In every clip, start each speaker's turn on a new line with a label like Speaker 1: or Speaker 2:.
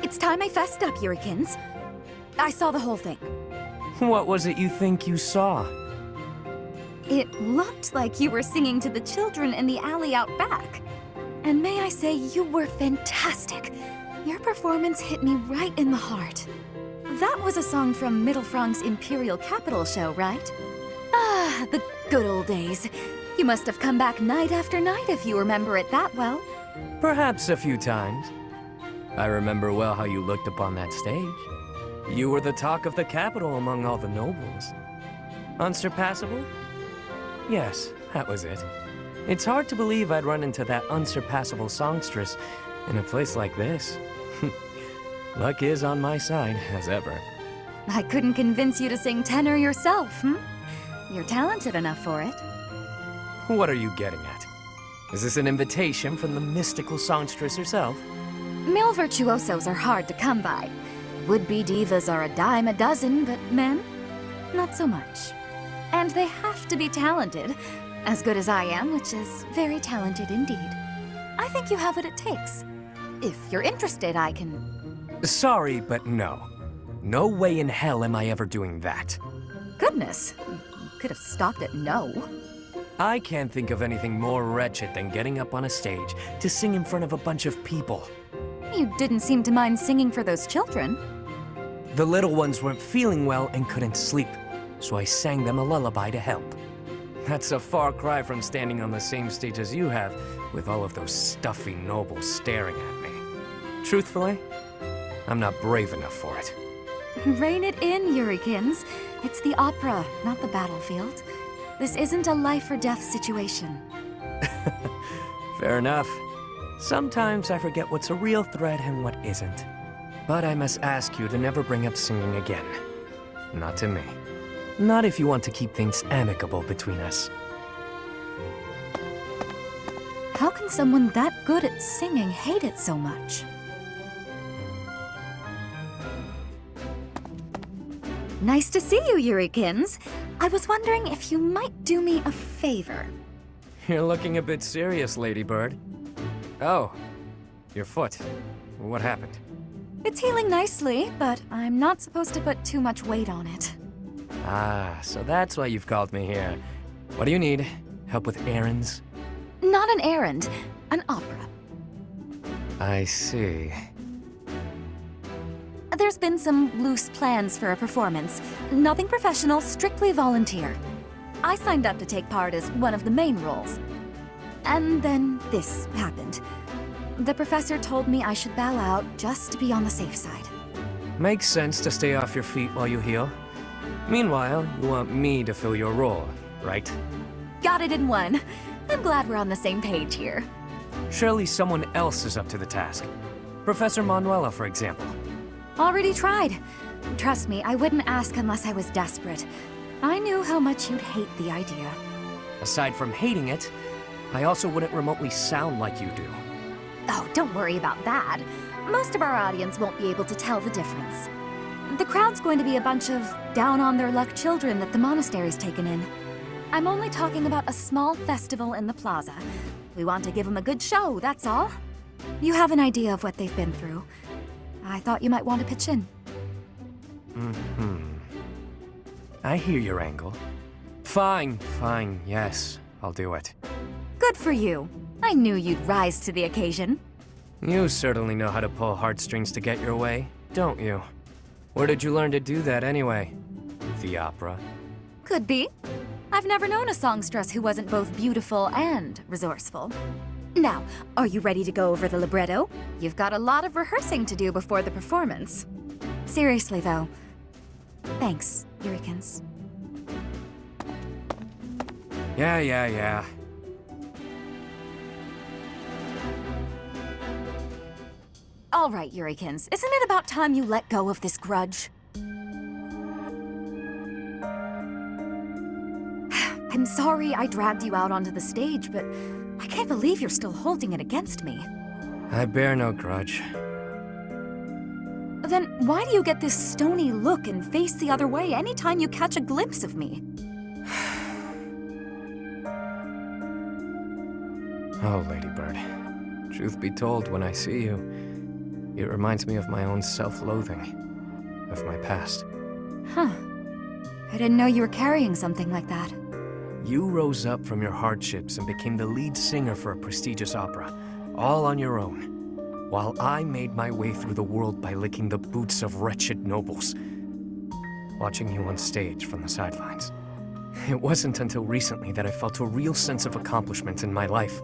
Speaker 1: It's time I fessed up, Yurikins. I saw the whole thing.
Speaker 2: What was it you think you saw?
Speaker 1: It looked like you were singing to the children in the alley out back. And may I say, you were fantastic. Your performance hit me right in the heart. That was a song from Mittelfrank's Imperial Capital show, right? Ah, the good old days. You must have come back night after night if you remember it that well.
Speaker 2: Perhaps a few times. I remember well how you looked upon that stage. You were the talk of the capital among all the nobles. Unsurpassable? Yes, that was it. It's hard to believe I'd run into that unsurpassable songstress in a place like this. Luck is on my side, as ever.
Speaker 1: I couldn't convince you to sing tenor yourself, You're talented enough for it.
Speaker 2: What are you getting at? Is this an invitation from the mystical songstress herself?
Speaker 1: Male virtuosos are hard to come by. Would-be divas are a dime a dozen, but men? Not so much. And they have to be talented. As good as I am, which is very talented indeed. I think you have what it takes. If you're interested, I can...
Speaker 2: Sorry, but no. No way in hell am I ever doing that.
Speaker 1: Goodness. Could have stopped at no.
Speaker 2: I can't think of anything more wretched than getting up on a stage to sing in front of a bunch of people.
Speaker 1: You didn't seem to mind singing for those children.
Speaker 2: The little ones weren't feeling well and couldn't sleep, so I sang them a lullaby to help. That's a far cry from standing on the same stage as you have, with all of those stuffy nobles staring at me. Truthfully, I'm not brave enough for it.
Speaker 1: Rein it in, Yurikins. It's the opera, not the battlefield. This isn't a life-or-death situation.
Speaker 2: Fair enough. Sometimes I forget what's a real threat and what isn't. But I must ask you to never bring up singing again. Not to me. Not if you want to keep things amicable between us.
Speaker 1: How can someone that good at singing hate it so much? Nice to see you, Yurikins. I was wondering if you might do me a favor.
Speaker 2: You're looking a bit serious, Ladybird. Oh, your foot. What happened?
Speaker 1: It's healing nicely, but I'm not supposed to put too much weight on it.
Speaker 2: Ah, so that's why you've called me here. What do you need? Help with errands?
Speaker 1: Not an errand, an opera.
Speaker 2: I see.
Speaker 1: There's been some loose plans for a performance. Nothing professional, strictly volunteer. I signed up to take part as one of the main roles. And then this happened. The professor told me I should bow out just to be on the safe side.
Speaker 2: Makes sense to stay off your feet while you heal. Meanwhile, you want me to fill your role, right?
Speaker 1: Got it in one. I'm glad we're on the same page here.
Speaker 2: Surely someone else is up to the task. Professor Manuela, for example.
Speaker 1: Already tried. Trust me, I wouldn't ask unless I was desperate. I knew how much you'd hate the idea.
Speaker 2: Aside from hating it, I also wouldn't remotely sound like you do.
Speaker 1: Oh, don't worry about that. Most of our audience won't be able to tell the difference. The crowd's going to be a bunch of down-on-their-luck children that the monastery's taken in. I'm only talking about a small festival in the plaza. We want to give them a good show, that's all. You have an idea of what they've been through. I thought you might want to pitch in.
Speaker 2: I hear your angle. Fine, yes, I'll do it.
Speaker 1: Good for you. I knew you'd rise to the occasion.
Speaker 2: You certainly know how to pull heartstrings to get your way, don't you? Where did you learn to do that anyway? The opera?
Speaker 1: Could be. I've never known a songstress who wasn't both beautiful and resourceful. Now, are you ready to go over the libretto? You've got a lot of rehearsing to do before the performance. Seriously, though. Thanks, Yurikins.
Speaker 2: Yeah.
Speaker 1: All right, Yurikins, isn't it about time you let go of this grudge? I'm sorry I dragged you out onto the stage, but I can't believe you're still holding it against me.
Speaker 2: I bear no grudge.
Speaker 1: Then why do you get this stony look and face the other way anytime you catch a glimpse of me?
Speaker 2: Oh, Ladybird. Truth be told, when I see you, It reminds me of my own self-loathing, of my past.
Speaker 1: Huh. I didn't know you were carrying something like that.
Speaker 2: You rose up from your hardships and became the lead singer for a prestigious opera, all on your own, while I made my way through the world by licking the boots of wretched nobles, watching you on stage from the sidelines. It wasn't until recently that I felt a real sense of accomplishment in my life.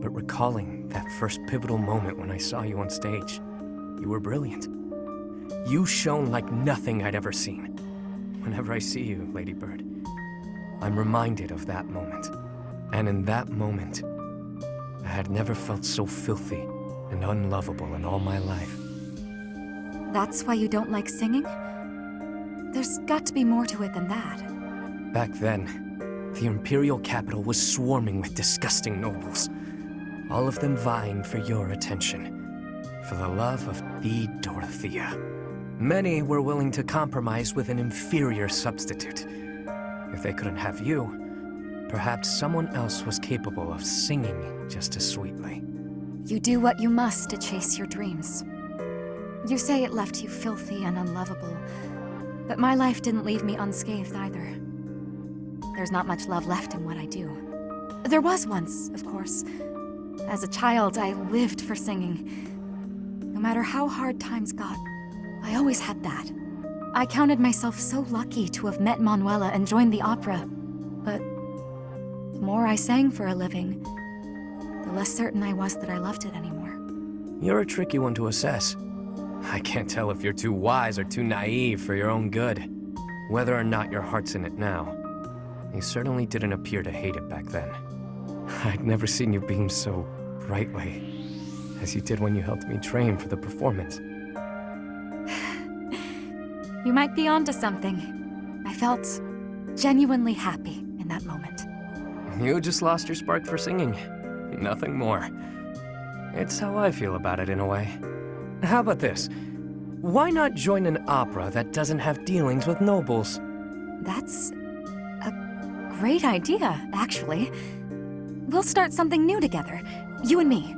Speaker 2: But recalling that first pivotal moment when I saw you on stage, you were brilliant. You shone like nothing I'd ever seen. Whenever I see you, Lady Bird, I'm reminded of that moment. And in that moment, I had never felt so filthy and unlovable in all my life.
Speaker 1: That's why you don't like singing? There's got to be more to it than that.
Speaker 2: Back then, the Imperial capital was swarming with disgusting nobles. All of them vying for your attention, for the love of the Dorothea. Many were willing to compromise with an inferior substitute. If they couldn't have you, perhaps someone else was capable of singing just as sweetly.
Speaker 1: You do what you must to chase your dreams. You say it left you filthy and unlovable, but my life didn't leave me unscathed either. There's not much love left in what I do. There was once, of course. As a child, I lived for singing. No matter how hard times got, I always had that. I counted myself so lucky to have met Manuela and joined the opera. But the more I sang for a living, the less certain I was that I loved it anymore.
Speaker 2: You're a tricky one to assess. I can't tell if you're too wise or too naive for your own good. Whether or not your heart's in it now, you certainly didn't appear to hate it back then. I'd never seen you beam so brightly as you did when you helped me train for the performance.
Speaker 1: You might be onto something. I felt genuinely happy in that moment.
Speaker 2: You just lost your spark for singing. Nothing more. It's how I feel about it in a way. How about this? Why not join an opera that doesn't have dealings with nobles?
Speaker 1: That's a great idea, actually. We'll start something new together, you and me.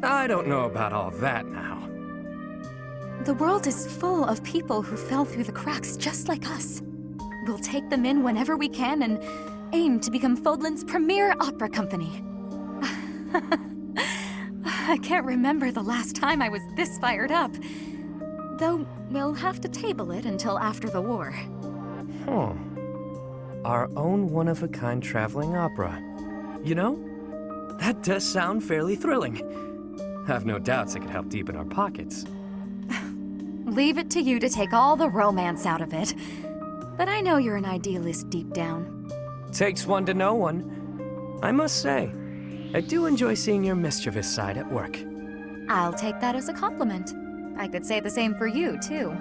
Speaker 2: I don't know about all that now.
Speaker 1: The world is full of people who fell through the cracks just like us. We'll take them in whenever we can and aim to become Fodlan's premier opera company. I can't remember the last time I was this fired up. Though we'll have to table it until after the war.
Speaker 2: Huh. Our own one-of-a-kind traveling opera. You know, that does sound fairly thrilling. I've no doubts it could help deepen our pockets.
Speaker 1: Leave it to you to take all the romance out of it. But I know you're an idealist deep down.
Speaker 2: Takes one to know one. I must say, I do enjoy seeing your mischievous side at work.
Speaker 1: I'll take that as a compliment. I could say the same for you, too.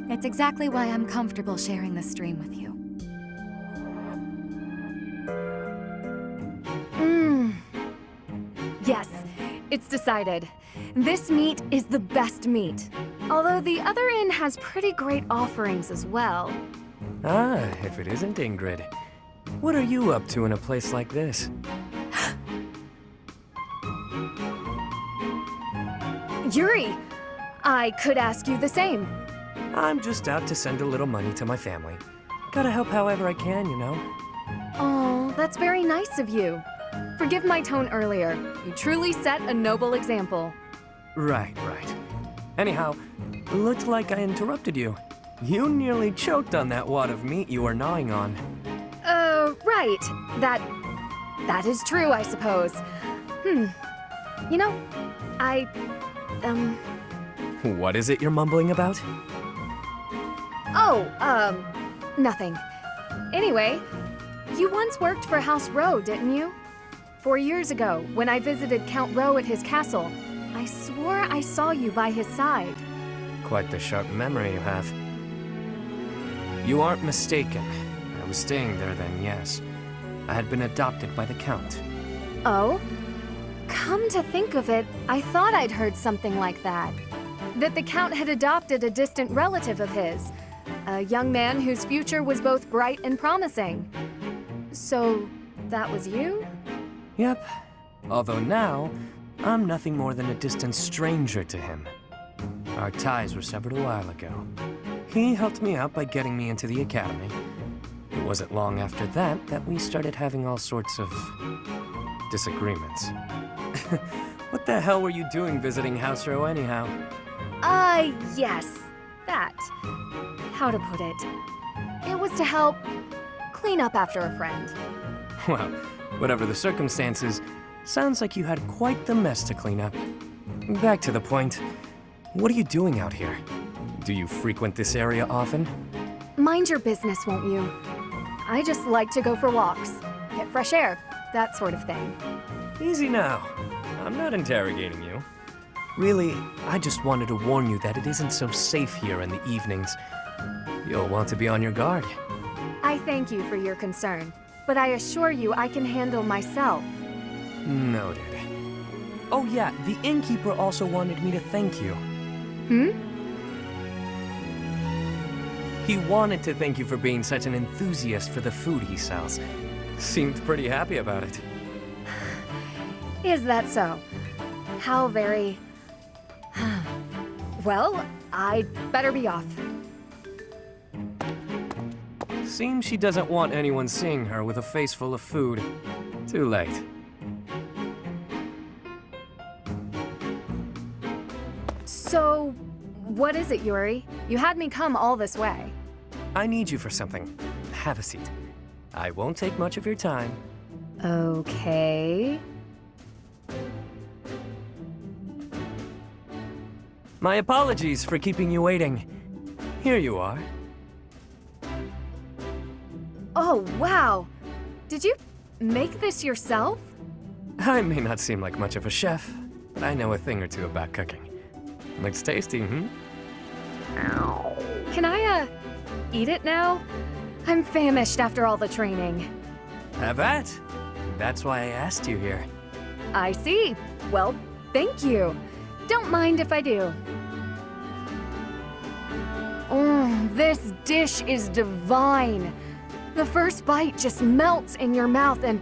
Speaker 1: It's exactly why I'm comfortable sharing this stream with you.
Speaker 3: Yes, it's decided. This meat is the best meat. Although the other inn has pretty great offerings as well.
Speaker 2: Ah, if it isn't Ingrid. What are you up to in a place like this?
Speaker 3: Yuri, I could ask you the same.
Speaker 2: I'm just out to send a little money to my family. Gotta help however I can, you know?
Speaker 3: Oh, that's very nice of you. Forgive my tone earlier. You truly set a noble example.
Speaker 2: Right. Anyhow, looked like I interrupted you. You nearly choked on that wad of meat you were gnawing on.
Speaker 3: Right. That is true, I suppose. You know,
Speaker 2: What is it you're mumbling about?
Speaker 3: Nothing. Anyway, you once worked for House Rowe, didn't you? 4 years ago, when I visited Count Rowe at his castle, I swore I saw you by his side.
Speaker 2: Quite the sharp memory you have. You aren't mistaken. I was staying there then, yes. I had been adopted by the Count.
Speaker 3: Oh? Come to think of it, I thought I'd heard something like that. That the Count had adopted a distant relative of his. A young man whose future was both bright and promising. So, that was you?
Speaker 2: Yep. Although now, I'm nothing more than a distant stranger to him. Our ties were severed a while ago. He helped me out by getting me into the academy. It wasn't long after that we started having all sorts of disagreements. What the hell were you doing visiting House Rowe anyhow?
Speaker 3: Yes, that. How to put it? It was to help clean up after a friend.
Speaker 2: Well, whatever the circumstances, sounds like you had quite the mess to clean up. Back to the point. What are you doing out here? Do you frequent this area often?
Speaker 3: Mind your business, won't you? I just like to go for walks, get fresh air, that sort of thing.
Speaker 2: Easy now. I'm not interrogating you. Really, I just wanted to warn you that it isn't so safe here in the evenings. You'll want to be on your guard.
Speaker 3: I thank you for your concern, but I assure you I can handle myself.
Speaker 2: Noted. Oh yeah, the innkeeper also wanted me to thank you. He wanted to thank you for being such an enthusiast for the food he sells. Seemed pretty happy about it.
Speaker 3: Is that so? How very... Well, I'd better be off.
Speaker 2: Seems she doesn't want anyone seeing her with a face full of food. Too late.
Speaker 3: So, what is it, Yuri? You had me come all this way.
Speaker 2: I need you for something. Have a seat. I won't take much of your time.
Speaker 3: Okay.
Speaker 2: My apologies for keeping you waiting. Here you are.
Speaker 3: Oh, wow. Did you make this yourself?
Speaker 2: I may not seem like much of a chef, but I know a thing or two about cooking. Looks tasty,
Speaker 3: Can I, eat it now? I'm famished after all the training.
Speaker 2: Have at. That's why I asked you here.
Speaker 3: I see. Well, thank you. Don't mind if I do. This dish is divine. The first bite just melts in your mouth, and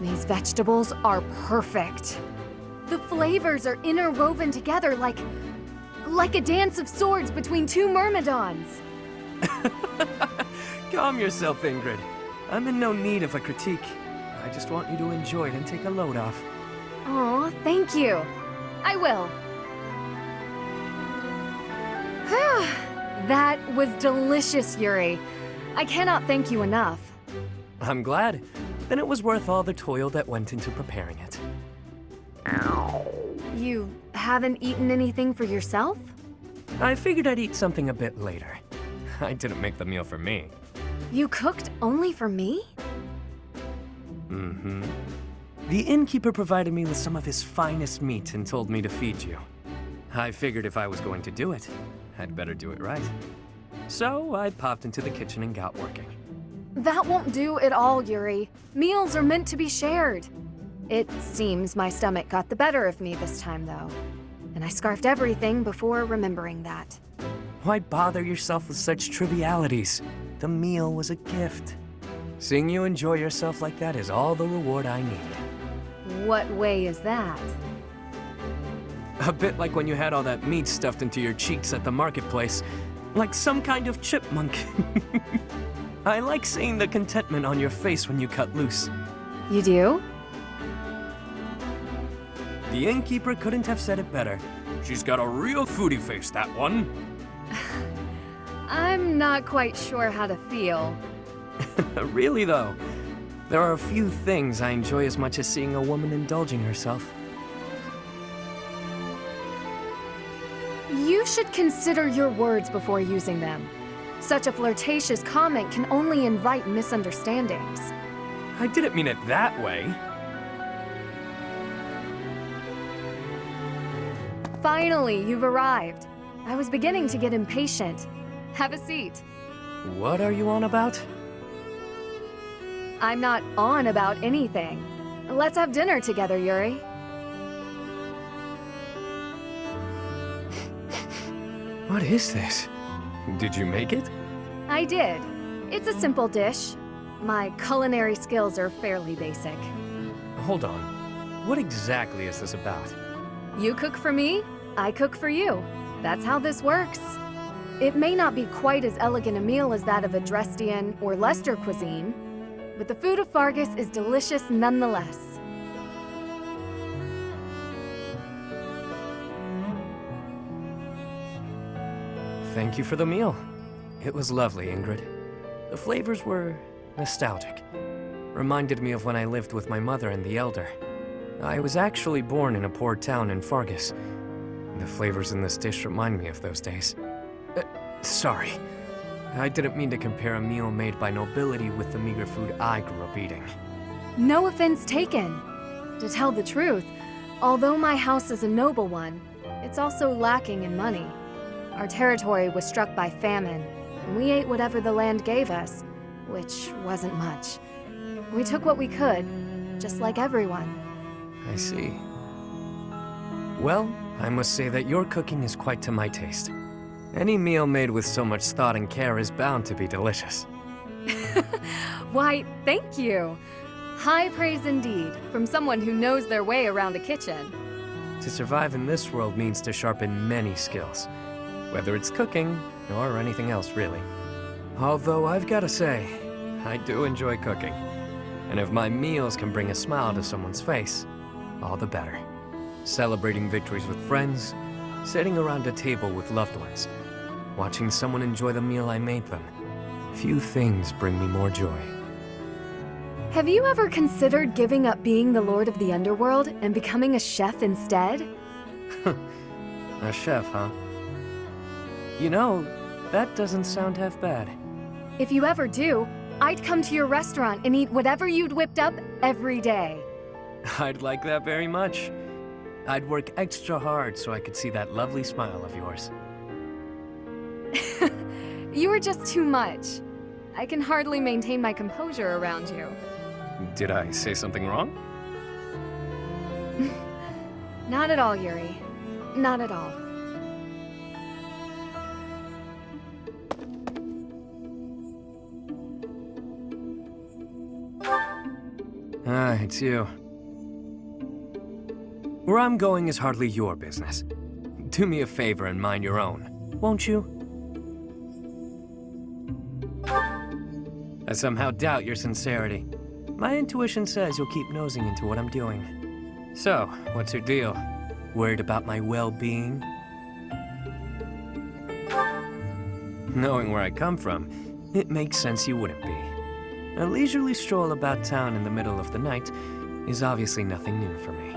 Speaker 3: these vegetables are perfect. The flavors are interwoven together like a dance of swords between two myrmidons.
Speaker 2: Calm yourself, Ingrid. I'm in no need of a critique. I just want you to enjoy it and take a load off.
Speaker 3: Aw, thank you. I will. That was delicious, Yuri. I cannot thank you enough.
Speaker 2: I'm glad. Then it was worth all the toil that went into preparing it.
Speaker 3: You haven't eaten anything for yourself?
Speaker 2: I figured I'd eat something a bit later. I didn't make the meal for me.
Speaker 3: You cooked only for me?
Speaker 2: The innkeeper provided me with some of his finest meat and told me to feed you. I figured if I was going to do it, I'd better do it right. So I popped into the kitchen and got working.
Speaker 3: That won't do at all, Yuri. Meals are meant to be shared. It seems my stomach got the better of me this time, though. And I scarfed everything before remembering that.
Speaker 2: Why bother yourself with such trivialities? The meal was a gift. Seeing you enjoy yourself like that is all the reward I need.
Speaker 3: What way is that?
Speaker 2: A bit like when you had all that meat stuffed into your cheeks at the marketplace, like some kind of chipmunk. I like seeing the contentment on your face when you cut loose.
Speaker 3: You do?
Speaker 2: The innkeeper couldn't have said it better. She's got a real foodie face, that one.
Speaker 3: I'm not quite sure how to feel.
Speaker 2: Really, though, there are a few things I enjoy as much as seeing a woman indulging herself.
Speaker 3: You should consider your words before using them. Such a flirtatious comment can only invite misunderstandings.
Speaker 2: I didn't mean it that way.
Speaker 3: Finally, you've arrived. I was beginning to get impatient. Have a seat.
Speaker 2: What are you on about?
Speaker 3: I'm not on about anything. Let's have dinner together, Yuri.
Speaker 2: What is this? Did you make it?
Speaker 3: I did. It's a simple dish. My culinary skills are fairly basic.
Speaker 2: Hold on. What exactly is this about?
Speaker 3: You cook for me, I cook for you. That's how this works. It may not be quite as elegant a meal as that of Adrestian or Leicester cuisine, but the food of Fargus is delicious nonetheless.
Speaker 2: Thank you for the meal. It was lovely, Ingrid. The flavors were nostalgic. Reminded me of when I lived with my mother and the Elder. I was actually born in a poor town in Fargus. The flavors in this dish remind me of those days. Sorry. I didn't mean to compare a meal made by nobility with the meager food I grew up eating.
Speaker 3: No offense taken. To tell the truth, although my house is a noble one, it's also lacking in money. Our territory was struck by famine, and we ate whatever the land gave us, which wasn't much. We took what we could, just like everyone.
Speaker 2: I see. Well, I must say that your cooking is quite to my taste. Any meal made with so much thought and care is bound to be delicious.
Speaker 3: Why, thank you. High praise indeed, from someone who knows their way around a kitchen.
Speaker 2: To survive in this world means to sharpen many skills, whether it's cooking or anything else, really. Although I've got to say, I do enjoy cooking. And if my meals can bring a smile to someone's face, all the better. Celebrating victories with friends, sitting around a table with loved ones, watching someone enjoy the meal I made them. Few things bring me more joy.
Speaker 3: Have you ever considered giving up being the Lord of the Underworld and becoming a chef instead?
Speaker 2: A chef, huh? You know, that doesn't sound half bad.
Speaker 3: If you ever do, I'd come to your restaurant and eat whatever you'd whipped up every day.
Speaker 2: I'd like that very much. I'd work extra hard so I could see that lovely smile of yours.
Speaker 3: You are just too much. I can hardly maintain my composure around you.
Speaker 2: Did I say something wrong?
Speaker 3: Not at all, Yuri. Not at all.
Speaker 2: Ah, it's you. Where I'm going is hardly your business. Do me a favor and mind your own, won't you? I somehow doubt your sincerity. My intuition says you'll keep nosing into what I'm doing. So, what's your deal? Worried about my well-being? Knowing where I come from, it makes sense you wouldn't be. A leisurely stroll about town in the middle of the night is obviously nothing new for me.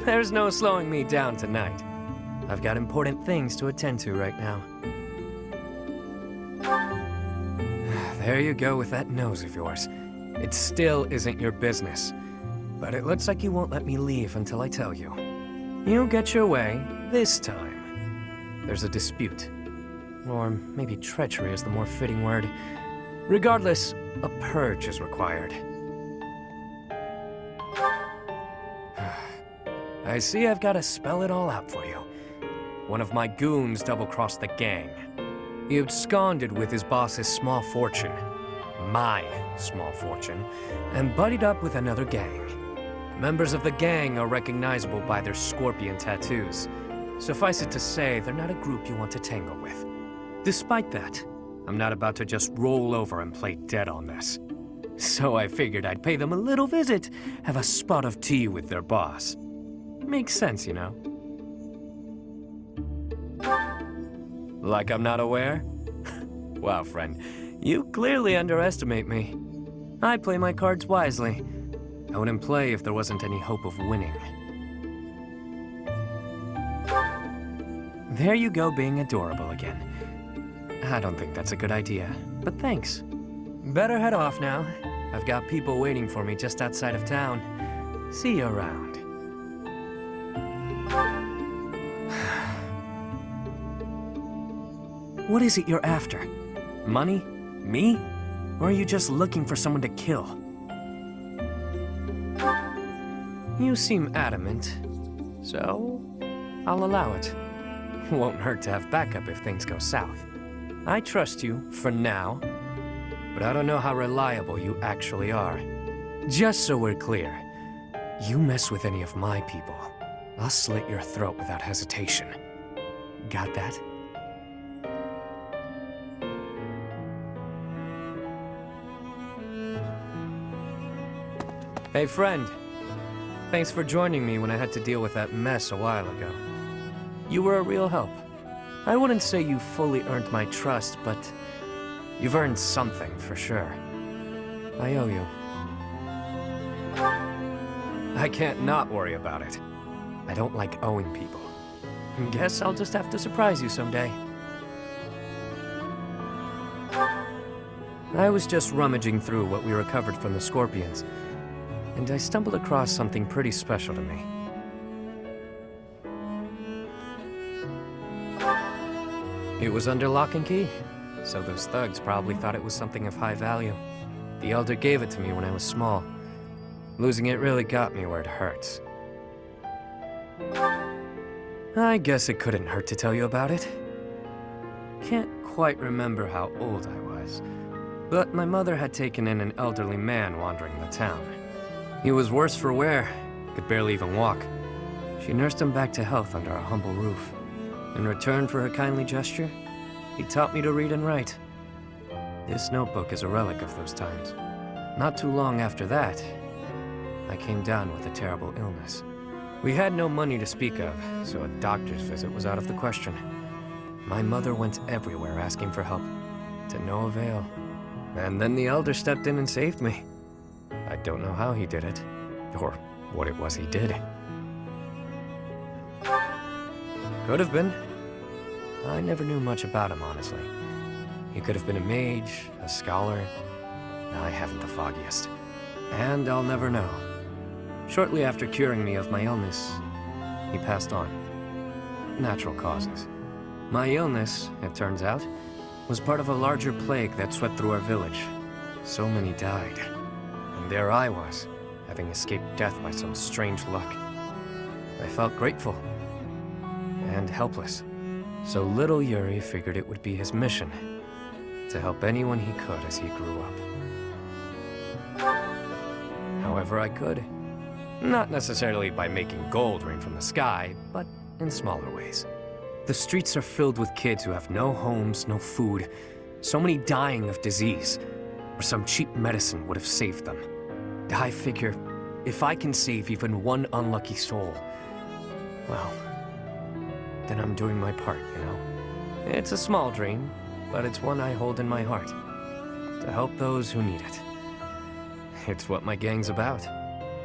Speaker 2: There's no slowing me down tonight. I've got important things to attend to right now. There you go with that nose of yours. It still isn't your business. But it looks like you won't let me leave until I tell you. You get your way this time. There's a dispute. Or maybe treachery is the more fitting word. Regardless, a purge is required. I see I've got to spell it all out for you. One of my goons double-crossed the gang. He absconded with his boss's small fortune, my small fortune, and buddied up with another gang. Members of the gang are recognizable by their scorpion tattoos. Suffice it to say, they're not a group you want to tangle with. Despite that, I'm not about to just roll over and play dead on this. So I figured I'd pay them a little visit, have a spot of tea with their boss. Makes sense, you know? Like I'm not aware? Wow, friend, you clearly underestimate me. I play my cards wisely. I wouldn't play if there wasn't any hope of winning. There you go, being adorable again. I don't think that's a good idea, but thanks. Better head off now. I've got people waiting for me just outside of town. See you around. What is it you're after? Money? Me? Or are you just looking for someone to kill? You seem adamant, so I'll allow it. Won't hurt to have backup if things go south. I trust you, for now, but I don't know how reliable you actually are. Just so we're clear, you mess with any of my people, I'll slit your throat without hesitation. Got that? Hey, friend. Thanks for joining me when I had to deal with that mess a while ago. You were a real help. I wouldn't say you fully earned my trust, but you've earned something for sure. I owe you. I can't not worry about it. I don't like owing people. Guess I'll just have to surprise you someday. I was just rummaging through what we recovered from the Scorpions, and I stumbled across something pretty special to me. It was under lock and key, so those thugs probably thought it was something of high value. The Elder gave it to me when I was small. Losing it really got me where it hurts. I guess it couldn't hurt to tell you about it. Can't quite remember how old I was, but my mother had taken in an elderly man wandering the town. He was worse for wear, could barely even walk. She nursed him back to health under our humble roof. In return for her kindly gesture, he taught me to read and write. This notebook is a relic of those times. Not too long after that, I came down with a terrible illness. We had no money to speak of, so a doctor's visit was out of the question. My mother went everywhere asking for help, to no avail. And then the Elder stepped in and saved me. I don't know how he did it, or what it was he did. Could have been. I never knew much about him, honestly. He could have been a mage, a scholar. I haven't the foggiest. And I'll never know. Shortly after curing me of my illness, he passed on. Natural causes. My illness, it turns out, was part of a larger plague that swept through our village. So many died. And there I was, having escaped death by some strange luck. I felt grateful. And helpless. So little Yuri figured it would be his mission to help anyone he could as he grew up. However I could. Not necessarily by making gold rain from the sky, but in smaller ways. The streets are filled with kids who have no homes, no food, so many dying of disease, or some cheap medicine would have saved them. I figure, if I can save even one unlucky soul, well, then I'm doing my part, you know? It's a small dream, but it's one I hold in my heart. To help those who need it. It's what my gang's about.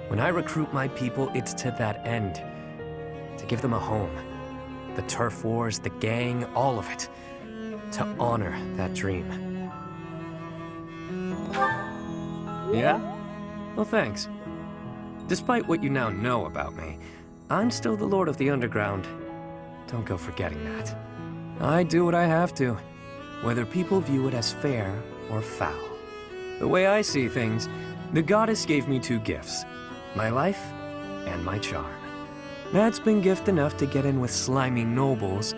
Speaker 2: When I recruit my people, it's to that end. To give them a home. The turf wars, the gang, all of it. To honor that dream. Yeah? Well, thanks. Despite what you now know about me, I'm still the Lord of the Underground. Don't go forgetting that. I do what I have to, whether people view it as fair or foul. The way I see things, the goddess gave me two gifts. My life and my charm. That's been gift enough to get in with slimy nobles,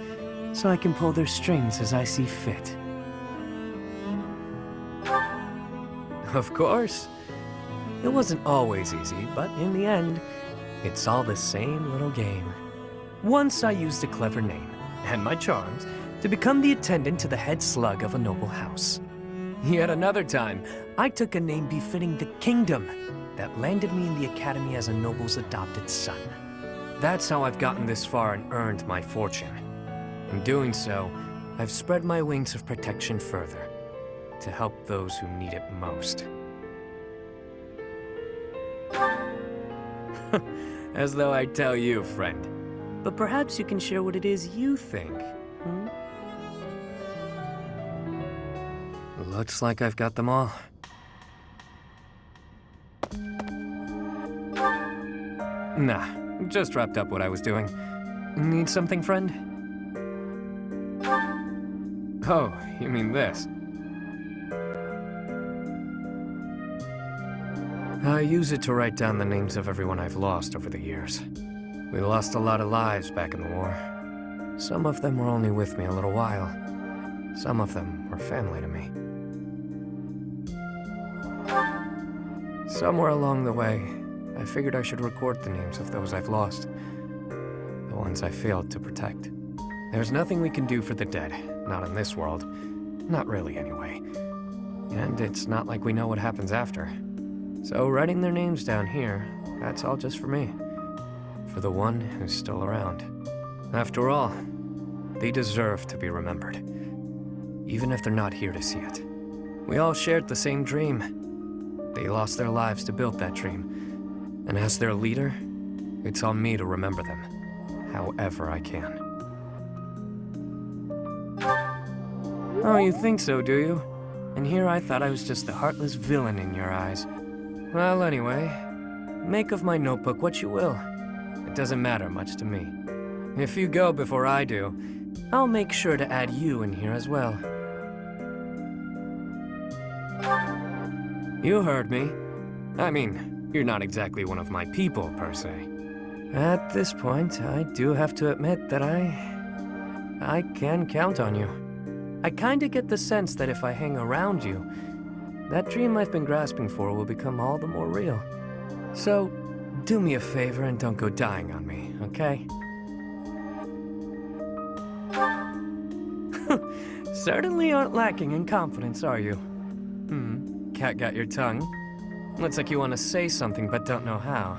Speaker 2: so I can pull their strings as I see fit. Of course. It wasn't always easy, but in the end, it's all the same little game. Once I used a clever name, and my charms, to become the attendant to the head slug of a noble house. Yet another time, I took a name befitting the kingdom that landed me in the academy as a noble's adopted son. That's how I've gotten this far and earned my fortune. In doing so, I've spread my wings of protection further, to help those who need it most. As though I tell you, friend. But perhaps you can share what it is you think, hmm? Looks like I've got them all. Nah, just wrapped up what I was doing. Need something, friend? Oh, you mean this? I use it to write down the names of everyone I've lost over the years. We lost a lot of lives back in the war. Some of them were only with me a little while. Some of them were family to me. Somewhere along the way, I figured I should record the names of those I've lost. ones I failed to protect. There's nothing we can do for the dead, not in this world. Not really, anyway. And it's not like we know what happens after. So writing their names down here, that's all just for me. For the one who's still around. After all, they deserve to be remembered. Even if they're not here to see it. We all shared the same dream. They lost their lives to build that dream. And as their leader, it's on me to remember them, however I can. Oh, you think so, do you? And here I thought I was just the heartless villain in your eyes. Well, anyway, make of my notebook what you will. It doesn't matter much to me. If you go before I do, I'll make sure to add you in here as well. You heard me. I mean, you're not exactly one of my people, per se. At this point, I do have to admit that I can count on you. I kinda get the sense that if I hang around you, that dream I've been grasping for will become all the more real. So, do me a favor and don't go dying on me, okay? Certainly aren't lacking in confidence, are you? Cat got your tongue. Looks like you want to say something but don't know how.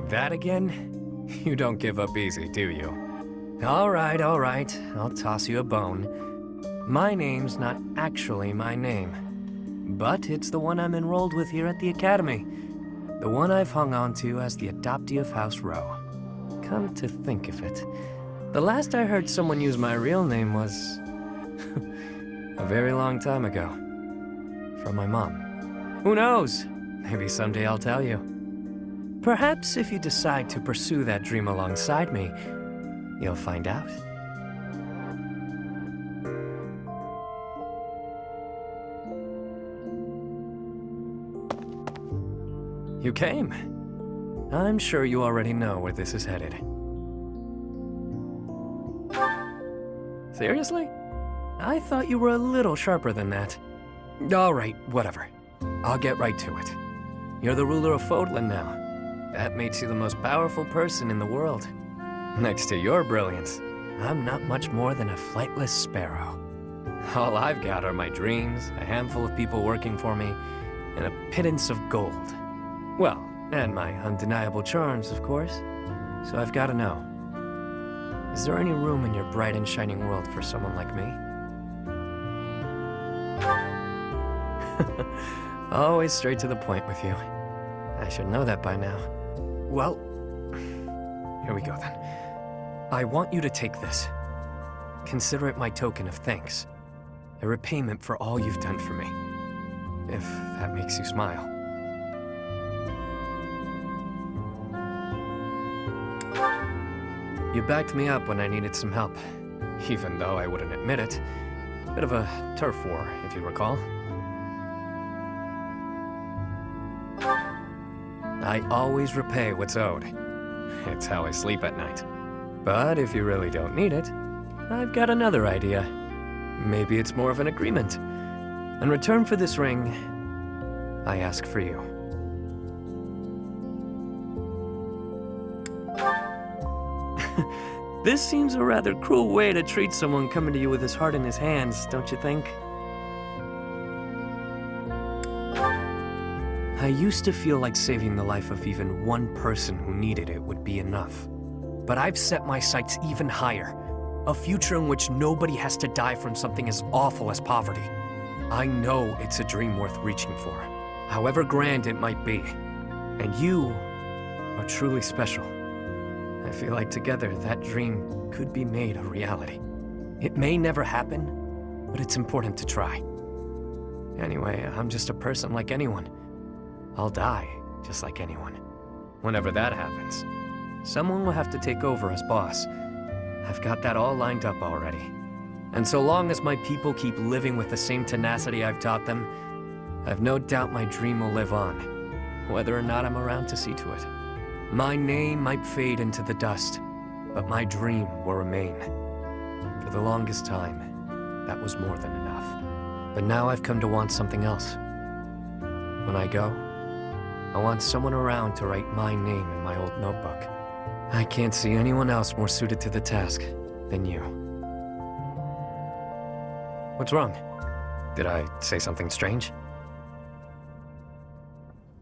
Speaker 2: That again? You don't give up easy, do you? All right, I'll toss you a bone. My name's not actually my name, but it's the one I'm enrolled with here at the Academy. The one I've hung on to as the adoptive House Rowe. Come to think of it, the last I heard someone use my real name was a very long time ago. From my mom. Who knows? Maybe someday I'll tell you. Perhaps if you decide to pursue that dream alongside me, you'll find out. You came. I'm sure you already know where this is headed. Seriously? I thought you were a little sharper than that. All right, whatever. I'll get right to it. You're the ruler of Fodlan now. That makes you the most powerful person in the world. Next to your brilliance, I'm not much more than a flightless sparrow. All I've got are my dreams, a handful of people working for me, and a pittance of gold. Well, and my undeniable charms, of course. So I've got to know, is there any room in your bright and shining world for someone like me? Always straight to the point with you. I should know that by now. Well, here we go then. I want you to take this. Consider it my token of thanks. A repayment for all you've done for me. If that makes you smile. You backed me up when I needed some help, even though I wouldn't admit it. Bit of a turf war, if you recall. I always repay what's owed. It's how I sleep at night. But if you really don't need it, I've got another idea. Maybe it's more of an agreement. In return for this ring, I ask for you. This seems a rather cruel way to treat someone coming to you with his heart in his hands, don't you think? I used to feel like saving the life of even one person who needed it would be enough. But I've set my sights even higher. A future in which nobody has to die from something as awful as poverty. I know it's a dream worth reaching for, however grand it might be. And you are truly special. I feel like together that dream could be made a reality. It may never happen, but it's important to try. Anyway, I'm just a person like anyone. I'll die just like anyone. Whenever that happens, someone will have to take over as boss. I've got that all lined up already. And so long as my people keep living with the same tenacity I've taught them, I've no doubt my dream will live on, whether or not I'm around to see to it. My name might fade into the dust, but my dream will remain. For the longest time, that was more than enough. But now I've come to want something else. When I go, I want someone around to write my name in my old notebook. I can't see anyone else more suited to the task than you. What's wrong? Did I say something strange?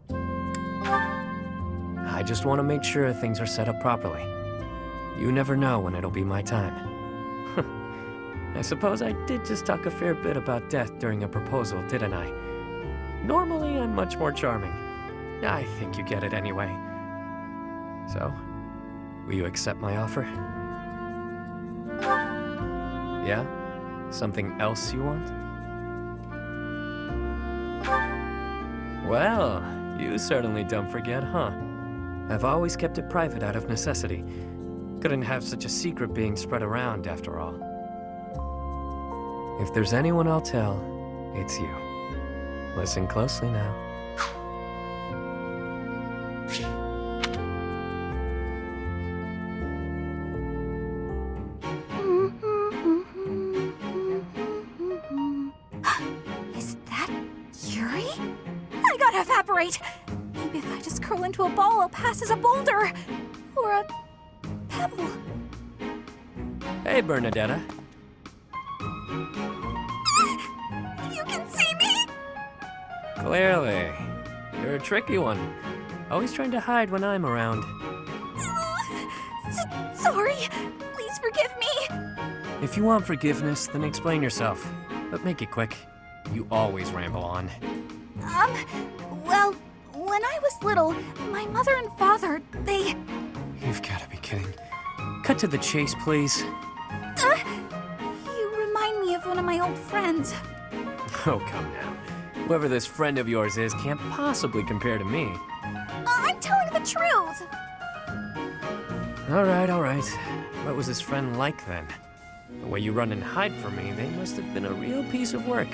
Speaker 2: I just want to make sure things are set up properly. You never know when it'll be my time. I suppose I did just talk a fair bit about death during a proposal, didn't I? Normally, I'm much more charming. I think you get it anyway. So, will you accept my offer? Yeah? Something else you want? Well, you certainly don't forget, huh? I've always kept it private out of necessity. Couldn't have such a secret being spread around, after all. If there's anyone I'll tell, it's you. Listen closely now.
Speaker 1: Is that Yuri? I gotta evaporate! Maybe if I just curl into a ball, I'll pass as a boulder! Or a pebble.
Speaker 2: Hey, Bernadetta.
Speaker 1: You can see me?
Speaker 2: Clearly. You're a tricky one. Always trying to hide when I'm around.
Speaker 1: Sorry. Please forgive me.
Speaker 2: If you want forgiveness, then explain yourself. But make it quick. You always ramble on.
Speaker 1: Well, when I was little, my mother and father, they...
Speaker 2: You've got to be kidding. Cut to the chase, please.
Speaker 1: You remind me of one of my old friends.
Speaker 2: Oh, come now. Whoever this friend of yours is can't possibly compare to me.
Speaker 1: I'm telling the truth.
Speaker 2: All right, all right. What was this friend like then? The way you run and hide from me, they must have been a real piece of work.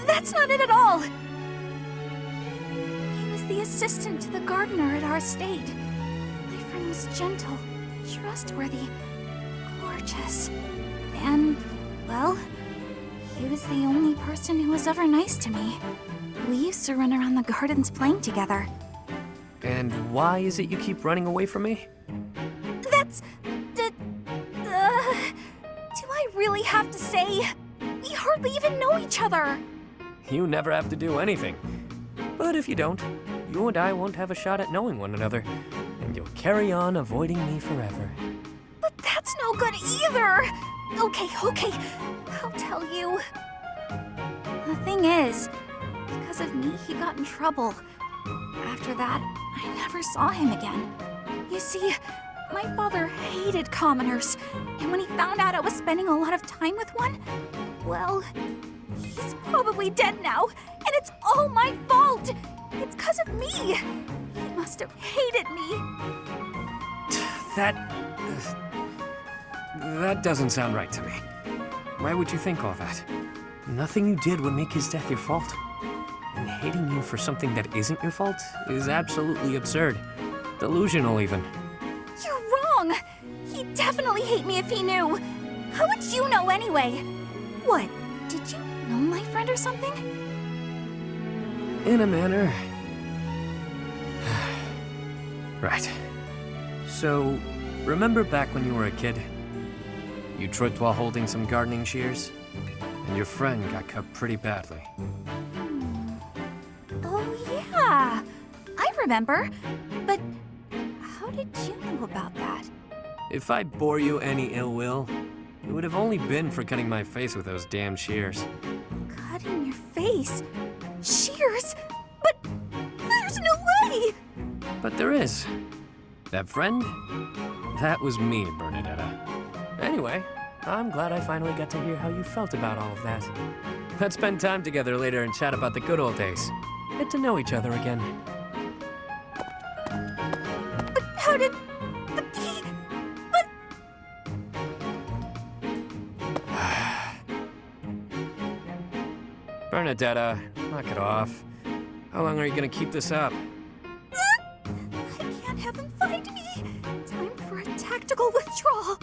Speaker 1: That's not it at all. He was the assistant to the gardener at our estate. My friend was gentle, trustworthy, gorgeous. And, well, he was the only person who was ever nice to me. We used to run around the gardens playing together.
Speaker 2: And why is it you keep running away from me?
Speaker 1: That's... do I really have to say? We hardly even know each other.
Speaker 2: You never have to do anything. But if you don't, you and I won't have a shot at knowing one another, and you'll carry on avoiding me forever.
Speaker 1: But that's no good either! Okay, I'll tell you. The thing is, because of me, he got in trouble. After that, I never saw him again. You see, my father hated commoners, and when he found out I was spending a lot of time with one, well, he's probably dead now, and it's all my fault! It's because of me! He must have hated me.
Speaker 2: That doesn't sound right to me. Why would you think all that? Nothing you did would make his death your fault. And hating you for something that isn't your fault is absolutely absurd. Delusional, even.
Speaker 1: You're wrong! He'd definitely hate me if he knew. How would you know anyway? What, did you know my friend or something?
Speaker 2: In a manner. Right. So, remember back when you were a kid? You tripped while holding some gardening shears, and your friend got cut pretty badly.
Speaker 1: Oh, yeah. I remember. But how did you know about that?
Speaker 2: If I bore you any ill will, it would have only been for cutting my face with those damn shears.
Speaker 1: Cutting your face? Shears? But there's no way!
Speaker 2: But there is. That friend? That was me, Bernadetta. Anyway, I'm glad I finally got to hear how you felt about all of that. Let's spend time together later and chat about the good old days. Get to know each other again.
Speaker 1: But how did... But...
Speaker 2: Bernadetta, knock it off. How long are you gonna keep this up?
Speaker 1: I can't have him find me. Time for a tactical withdrawal.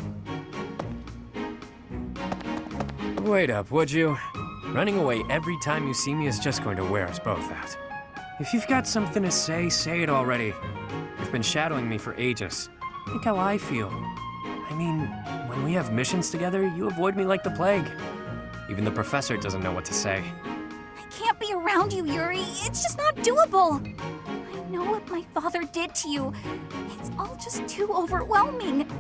Speaker 2: Wait up, would you? Running away every time you see me is just going to wear us both out. If you've got something to say, say it already. You've been shadowing me for ages. Think how I feel. I mean, when we have missions together, you avoid me like the plague. Even the professor doesn't know what to say.
Speaker 1: I can't be around you, Yuri. It's just not doable. I know what my father did to you. It's all just too overwhelming.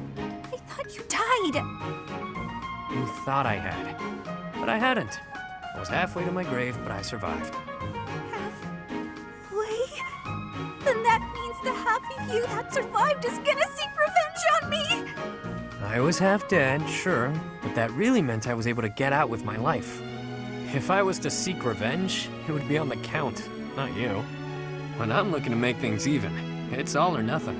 Speaker 1: I thought you died.
Speaker 2: You thought I had, but I hadn't. I was halfway to my grave, but I survived.
Speaker 1: Halfway? Then that means the half of you that survived is gonna seek revenge on me!
Speaker 2: I was half dead, sure, but that really meant I was able to get out with my life. If I was to seek revenge, it would be on the Count, not you. When I'm looking to make things even, it's all or nothing.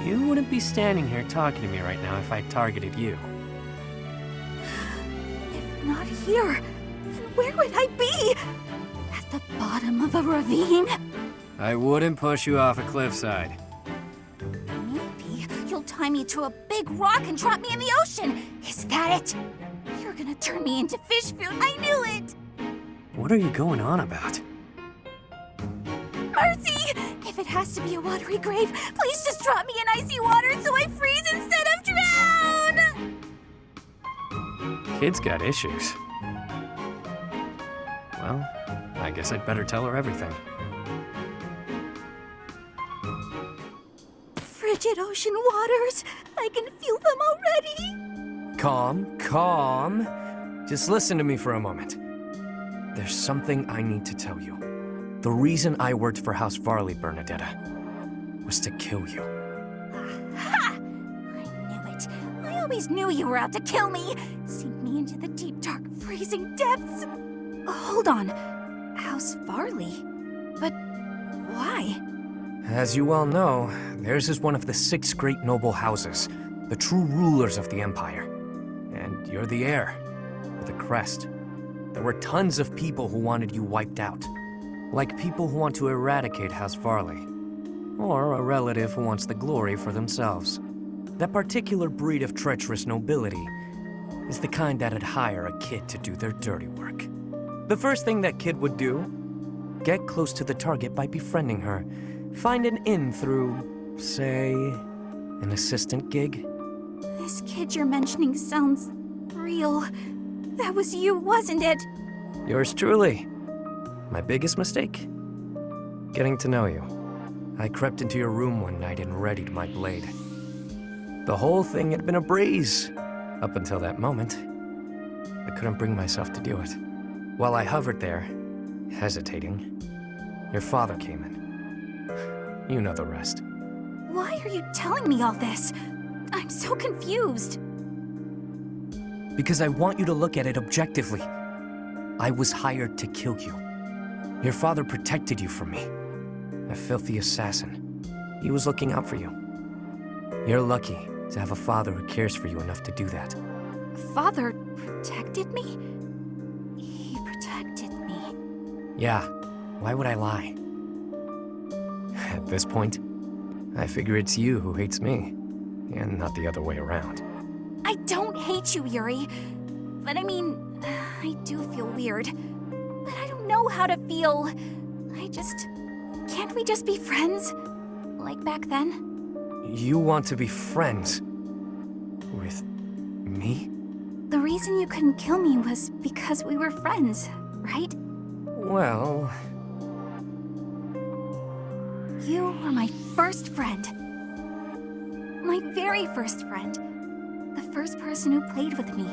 Speaker 2: You wouldn't be standing here talking to me right now if I targeted you.
Speaker 1: If not here, then where would I be? At the bottom of a ravine?
Speaker 2: I wouldn't push you off a cliffside.
Speaker 1: Maybe you'll tie me to a big rock and drop me in the ocean. Is that it? You're gonna turn me into fish food. I knew it!
Speaker 2: What are you going on about?
Speaker 1: Mercy! If it has to be a watery grave, please just drop me in icy water so I freeze instead of drown!
Speaker 2: Kid's got issues. Well, I guess I'd better tell her everything.
Speaker 1: Frigid ocean waters! I can feel them already!
Speaker 2: Calm, calm. Just listen to me for a moment. There's something I need to tell you. The reason I worked for House Varley, Bernadetta, was to kill you.
Speaker 1: Ha! I knew it. I always knew you were out to kill me. Sink me into the deep, dark, freezing depths. Hold on. House Varley? But why?
Speaker 2: As you well know, theirs is one of the 6 great noble houses, the true rulers of the Empire. And you're the heir, with a crest. There were tons of people who wanted you wiped out. Like people who want to eradicate House Varley. Or a relative who wants the glory for themselves. That particular breed of treacherous nobility is the kind that'd hire a kid to do their dirty work. The first thing that kid would do, get close to the target by befriending her. Find an in through, say, an assistant gig.
Speaker 1: This kid you're mentioning sounds real. That was you, wasn't it?
Speaker 2: Yours truly. My biggest mistake? Getting to know you. I crept into your room one night and readied my blade. The whole thing had been a breeze, up until that moment. I couldn't bring myself to do it. While I hovered there, hesitating, your father came in. You know the rest.
Speaker 1: Why are you telling me all this? I'm so confused.
Speaker 2: Because I want you to look at it objectively. I was hired to kill you. Your father protected you from me. A filthy assassin. He was looking out for you. You're lucky to have a father who cares for you enough to do that.
Speaker 1: Father protected me? He protected me.
Speaker 2: Yeah, why would I lie? At this point, I figure it's you who hates me, and not the other way around.
Speaker 1: I don't hate you, Yuri. But I mean, I do feel weird. But I don't know how to feel. Can't we just be friends? Like back then?
Speaker 2: You want to be friends with me?
Speaker 1: The reason you couldn't kill me was because we were friends, right?
Speaker 2: Well...
Speaker 1: You were my first friend. My very first friend. The first person who played with me.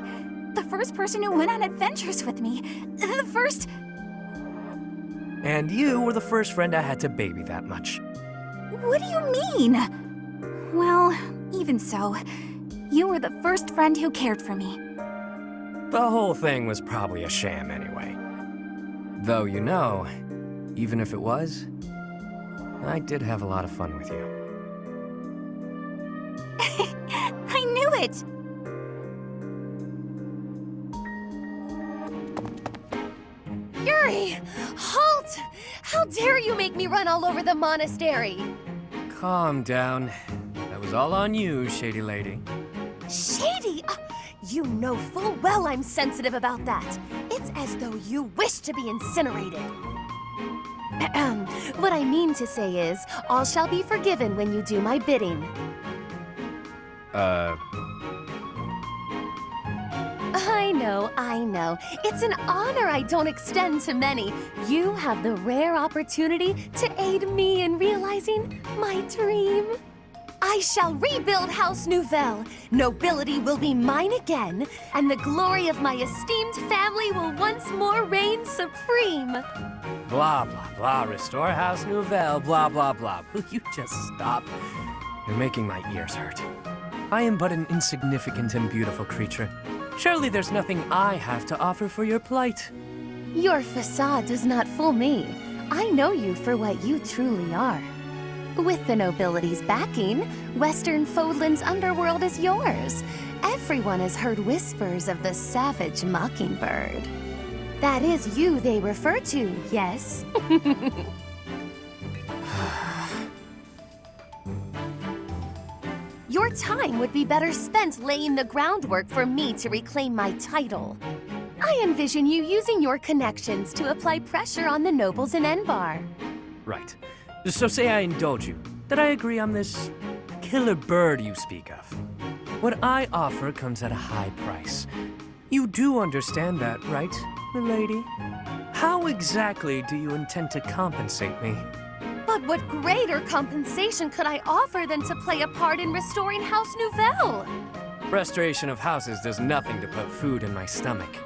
Speaker 1: The first person who went on adventures with me. The first...
Speaker 2: And you were the first friend I had to baby that much.
Speaker 1: What do you mean? Well, even so, you were the first friend who cared for me.
Speaker 2: The whole thing was probably a sham anyway. Though, you know, even if it was, I did have a lot of fun with you.
Speaker 1: I knew it!
Speaker 4: Yuri! Halt! How dare you make me run all over the monastery?
Speaker 2: Calm down. That was all on you, shady lady.
Speaker 4: Shady? You know full well I'm sensitive about that. It's as though you wish to be incinerated. What I mean to say is, all shall be forgiven when you do my bidding. I know. It's an honor I don't extend to many. You have the rare opportunity to aid me in realizing my dream. I shall rebuild House Nouvelle. Nobility will be mine again, and the glory of my esteemed family will once more reign supreme.
Speaker 2: Blah, blah, blah. Restore House Nouvelle, blah, blah, blah. Will you just stop? You're making my ears hurt. I am but an insignificant and beautiful creature. Surely there's nothing I have to offer for your plight.
Speaker 4: Your facade does not fool me. I know you for what you truly are. With the nobility's backing, Western Fodlan's underworld is yours. Everyone has heard whispers of the savage mockingbird. That is you they refer to, yes? Your time would be better spent laying the groundwork for me to reclaim my title. I envision you using your connections to apply pressure on the nobles in Enbar.
Speaker 2: Right. So say I indulge you, that I agree on this killer bird you speak of. What I offer comes at a high price. You do understand that, right, milady? How exactly do you intend to compensate me?
Speaker 4: But what greater compensation could I offer than to play a part in restoring House Nouvelle?
Speaker 2: Restoration of houses does nothing to put food in my stomach.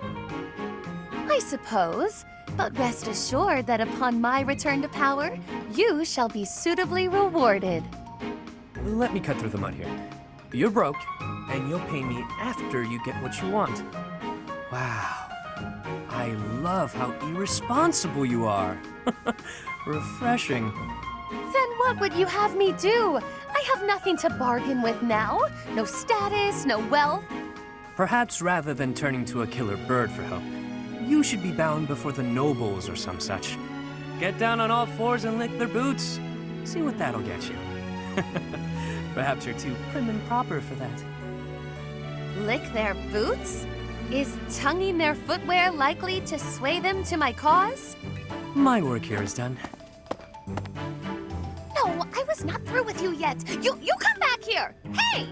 Speaker 4: I suppose, but rest assured that upon my return to power, you shall be suitably rewarded.
Speaker 2: Let me cut through the mud here. You're broke, and you'll pay me after you get what you want. Wow. I love how irresponsible you are. Refreshing.
Speaker 4: Then what would you have me do? I have nothing to bargain with now. No status, no wealth.
Speaker 2: Perhaps rather than turning to a killer bird for help, you should be bound before the nobles or some such. Get down on all fours and lick their boots. See what that'll get you. Perhaps you're too prim and proper for that.
Speaker 4: Lick their boots? Is tonguing their footwear likely to sway them to my cause?
Speaker 2: My work here is done.
Speaker 4: No, I was not through with you yet. You come back here! Hey!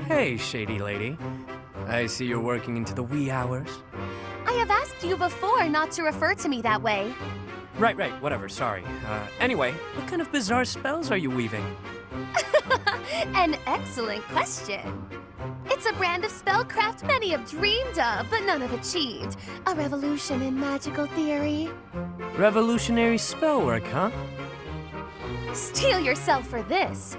Speaker 2: Hey, shady lady. I see you're working into the wee hours.
Speaker 4: I have asked you before not to refer to me that way.
Speaker 2: Right, whatever, sorry. Anyway, what kind of bizarre spells are you weaving?
Speaker 4: An excellent question. It's a brand of spellcraft many have dreamed of, but none have achieved. A revolution in magical theory.
Speaker 2: Revolutionary spellwork, huh?
Speaker 4: Steel yourself for this.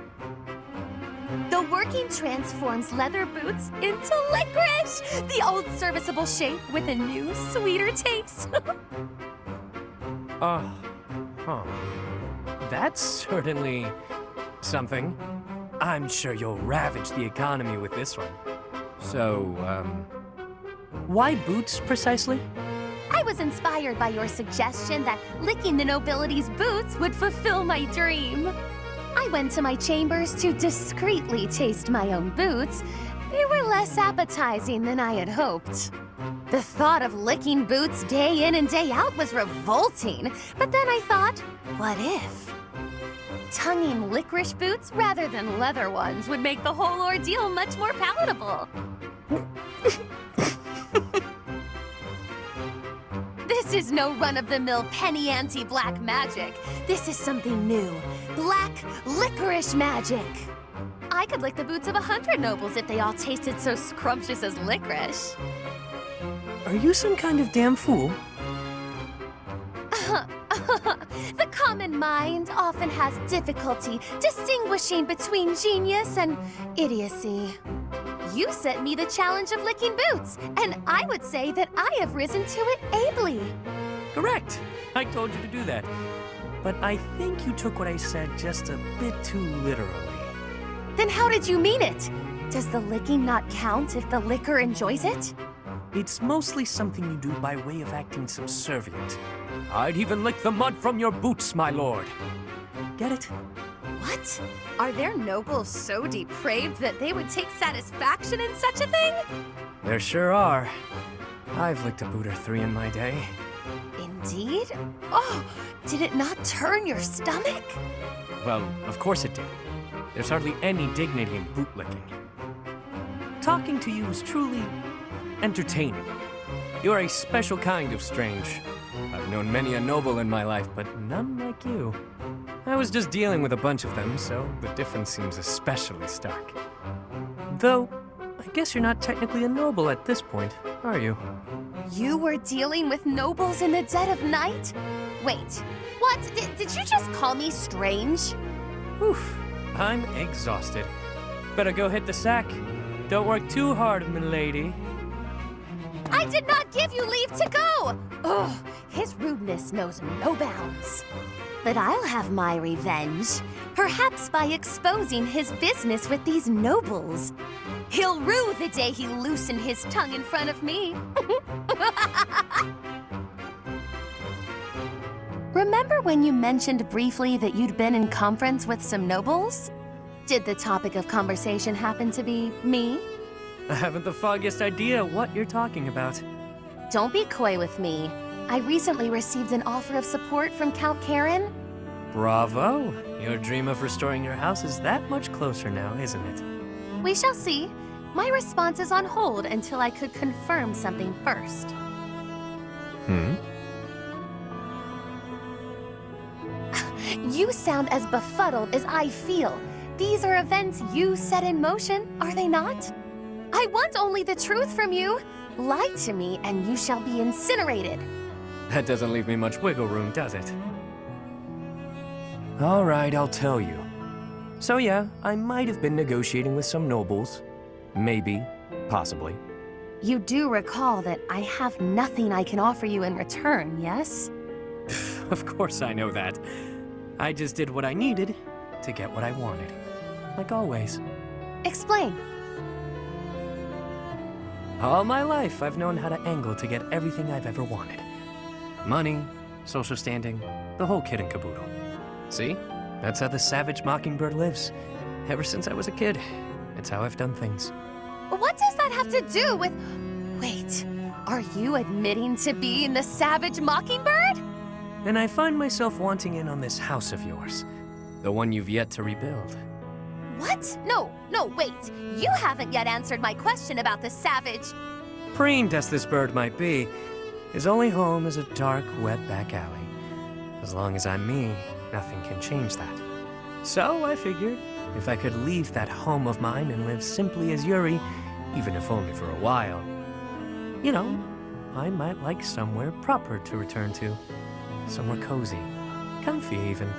Speaker 4: The working transforms leather boots into licorice! The old serviceable shape with a new, sweeter taste.
Speaker 2: Huh. That's certainly something. I'm sure you'll ravage the economy with this one. So, why boots precisely?
Speaker 4: I was inspired by your suggestion that licking the nobility's boots would fulfill my dream. I went to my chambers to discreetly taste my own boots. They were less appetizing than I had hoped. The thought of licking boots day in and day out was revolting, but then I thought, what if? Tonguing licorice boots rather than leather ones would make the whole ordeal much more palatable. This is no run-of-the-mill penny ante black magic. This is something new. Black licorice magic. I could lick the boots of 100 nobles if they all tasted so scrumptious as licorice.
Speaker 2: Are you some kind of damn fool?
Speaker 4: The common mind often has difficulty distinguishing between genius and idiocy. You set me the challenge of licking boots, and I would say that I have risen to it ably.
Speaker 2: Correct. I told you to do that. But I think you took what I said just a bit too literally.
Speaker 4: Then how did you mean it? Does the licking not count if the licker enjoys it?
Speaker 2: It's mostly something you do by way of acting subservient. I'd even lick the mud from your boots, my lord. Get it?
Speaker 4: What? Are there nobles so depraved that they would take satisfaction in such a thing?
Speaker 2: There sure are. I've licked a boot or three in my day.
Speaker 4: Indeed? Oh, did it not turn your stomach?
Speaker 2: Well, of course it did. There's hardly any dignity in bootlicking. Talking to you is truly entertaining. You're a special kind of strange. I've known many a noble in my life, but none like you. I was just dealing with a bunch of them, so the difference seems especially stark. Though, I guess you're not technically a noble at this point, are you?
Speaker 4: You were dealing with nobles in the dead of night? Wait, what? Did you just call me strange?
Speaker 2: Oof, I'm exhausted. Better go hit the sack. Don't work too hard, milady.
Speaker 4: I did not give you leave to go! Ugh, his rudeness knows no bounds. But I'll have my revenge, perhaps by exposing his business with these nobles. He'll rue the day he loosened his tongue in front of me. Remember when you mentioned briefly that you'd been in conference with some nobles? Did the topic of conversation happen to be me?
Speaker 2: I haven't the foggiest idea what you're talking about.
Speaker 4: Don't be coy with me. I recently received an offer of support from Count Karen.
Speaker 2: Bravo! Your dream of restoring your house is that much closer now, isn't it?
Speaker 4: We shall see. My response is on hold until I could confirm something first. You sound as befuddled as I feel. These are events you set in motion, are they not? I want only the truth from you. Lie to me and you shall be incinerated.
Speaker 2: That doesn't leave me much wiggle room, does it? All right, I'll tell you. So yeah, I might have been negotiating with some nobles. Maybe. Possibly.
Speaker 4: You do recall that I have nothing I can offer you in return, yes?
Speaker 2: Of course I know that. I just did what I needed to get what I wanted. Like always.
Speaker 4: Explain.
Speaker 2: All my life, I've known how to angle to get everything I've ever wanted. Money, social standing, the whole kit and caboodle. See? That's how the savage mockingbird lives. Ever since I was a kid. It's how I've done things.
Speaker 4: What does that have to do with... Wait, are you admitting to being the savage mockingbird?
Speaker 2: And I find myself wanting in on this house of yours. The one you've yet to rebuild.
Speaker 4: What? No, wait. You haven't yet answered my question about the savage...
Speaker 2: Preened as this bird might be, his only home is a dark, wet back alley. As long as I'm me, nothing can change that. So I figured, if I could leave that home of mine and live simply as Yuri, even if only for a while, you know, I might like somewhere proper to return to. Somewhere cozy, comfy even.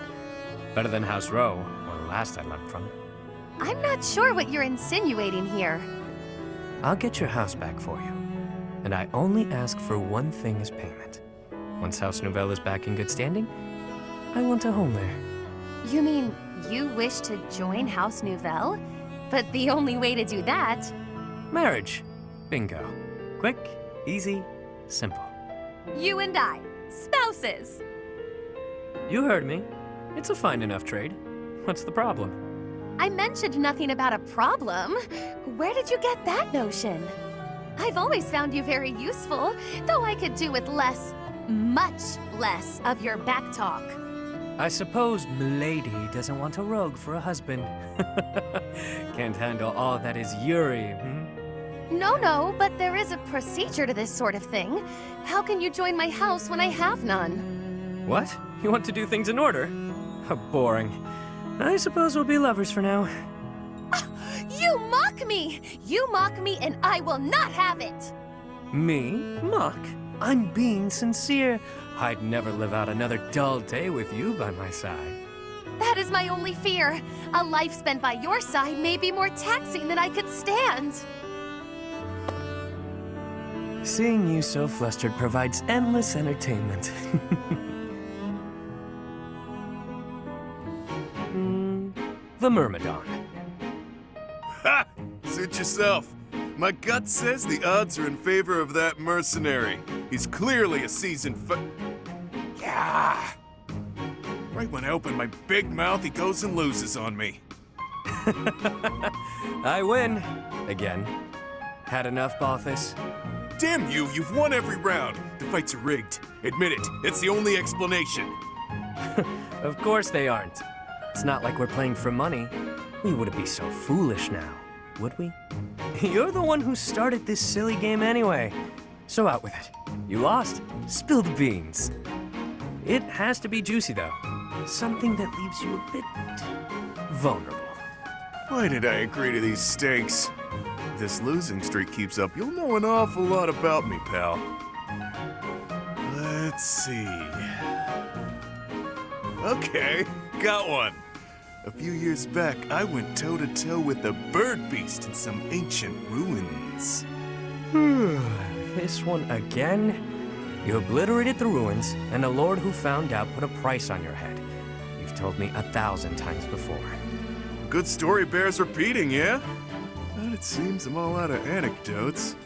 Speaker 2: Better than House Rowe, or last I left from.
Speaker 4: I'm not sure what you're insinuating here.
Speaker 2: I'll get your house back for you. And I only ask for one thing as payment. Once House Nouvelle is back in good standing, I want a home there.
Speaker 4: You mean you wish to join House Nouvelle? But the only way to do that...
Speaker 2: Marriage. Bingo. Quick, easy, simple.
Speaker 4: You and I, spouses.
Speaker 2: You heard me. It's a fine enough trade. What's the problem?
Speaker 4: I mentioned nothing about a problem. Where did you get that notion? I've always found you very useful, though I could do with less, much less of your back talk.
Speaker 2: I suppose Milady doesn't want a rogue for a husband. Can't handle all that is Yuri,
Speaker 4: No, but there is a procedure to this sort of thing. How can you join my house when I have none?
Speaker 2: What? You want to do things in order? How boring. I suppose we'll be lovers for now.
Speaker 4: You mock me! You mock me and I will not have it!
Speaker 2: Me? Mock? I'm being sincere. I'd never live out another dull day with you by my side.
Speaker 4: That is my only fear. A life spent by your side may be more taxing than I could stand.
Speaker 2: Seeing you so flustered provides endless entertainment. The Myrmidon.
Speaker 5: Ha! Suit yourself. My gut says the odds are in favor of that mercenary. He's clearly a seasoned Yeah! Right when I open my big mouth, he goes and loses on me.
Speaker 2: I win. Again. Had enough, Balthus?
Speaker 5: Damn you, you've won every round. The fights are rigged. Admit it, that's the only explanation.
Speaker 2: Of course they aren't. It's not like we're playing for money. We wouldn't be so foolish now, would we? You're the one who started this silly game anyway. So out with it. You lost. Spill the beans. It has to be juicy, though. Something that leaves you a bit vulnerable.
Speaker 5: Why did I agree to these stakes? If this losing streak keeps up, you'll know an awful lot about me, pal. Let's see. Okay, got one. A few years back, I went toe-to-toe with a bird beast in some ancient ruins.
Speaker 2: This one again? You obliterated the ruins, and the lord who found out put a price on your head. You've told me 1,000 times before.
Speaker 5: A good story bears repeating, yeah? But it seems I'm all out of anecdotes.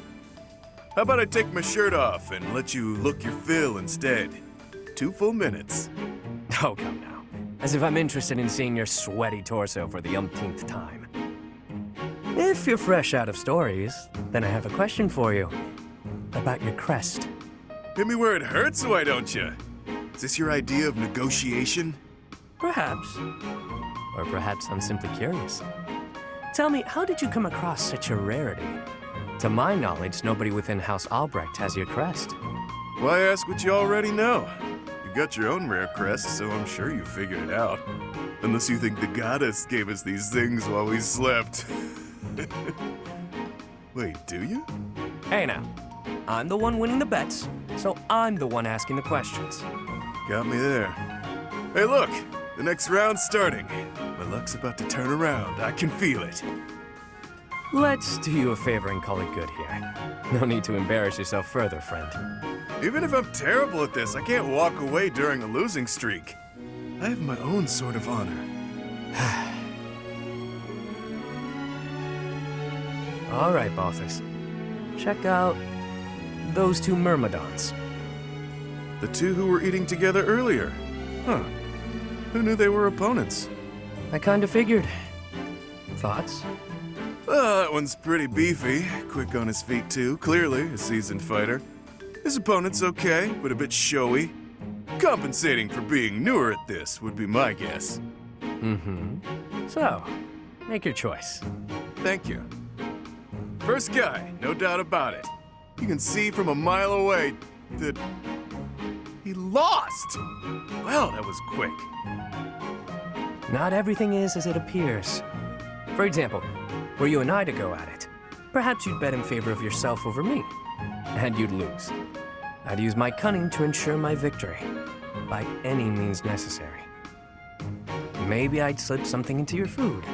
Speaker 5: How about I take my shirt off and let you look your fill instead? 2 full minutes.
Speaker 2: Oh, come now. As if I'm interested in seeing your sweaty torso for the umpteenth time. If you're fresh out of stories, then I have a question for you. About your crest.
Speaker 5: Hit me where it hurts, why don't you? Is this your idea of negotiation?
Speaker 2: Perhaps. Or perhaps I'm simply curious. Tell me, how did you come across such a rarity? To my knowledge, nobody within House Albrecht has your crest.
Speaker 5: Why ask what you already know? You got your own rare crest, so I'm sure you figured it out. Unless you think the goddess gave us these things while we slept. Wait, do you?
Speaker 2: Hey now, I'm the one winning the bets, so I'm the one asking the questions.
Speaker 5: Got me there. Hey look, the next round's starting. My luck's about to turn around, I can feel it.
Speaker 2: Let's do you a favor and call it good here. No need to embarrass yourself further, friend.
Speaker 5: Even if I'm terrible at this, I can't walk away during a losing streak. I have my own sort of honor.
Speaker 2: All right, Balthus. Check out those 2 myrmidons.
Speaker 5: The 2 who were eating together earlier. Huh. Who knew they were opponents?
Speaker 2: I kinda figured. Thoughts?
Speaker 5: That one's pretty beefy. Quick on his feet, too. Clearly a seasoned fighter. His opponent's okay, but a bit showy. Compensating for being newer at this would be my guess.
Speaker 2: So, make your choice.
Speaker 5: Thank you. First guy, no doubt about it. You can see from a mile away that he lost. Well, that was quick.
Speaker 2: Not everything is as it appears. For example, were you and I to go at it, perhaps you'd bet in favor of yourself over me, and you'd lose. I'd use my cunning to ensure my victory, by any means necessary. Maybe I'd slip something into your food,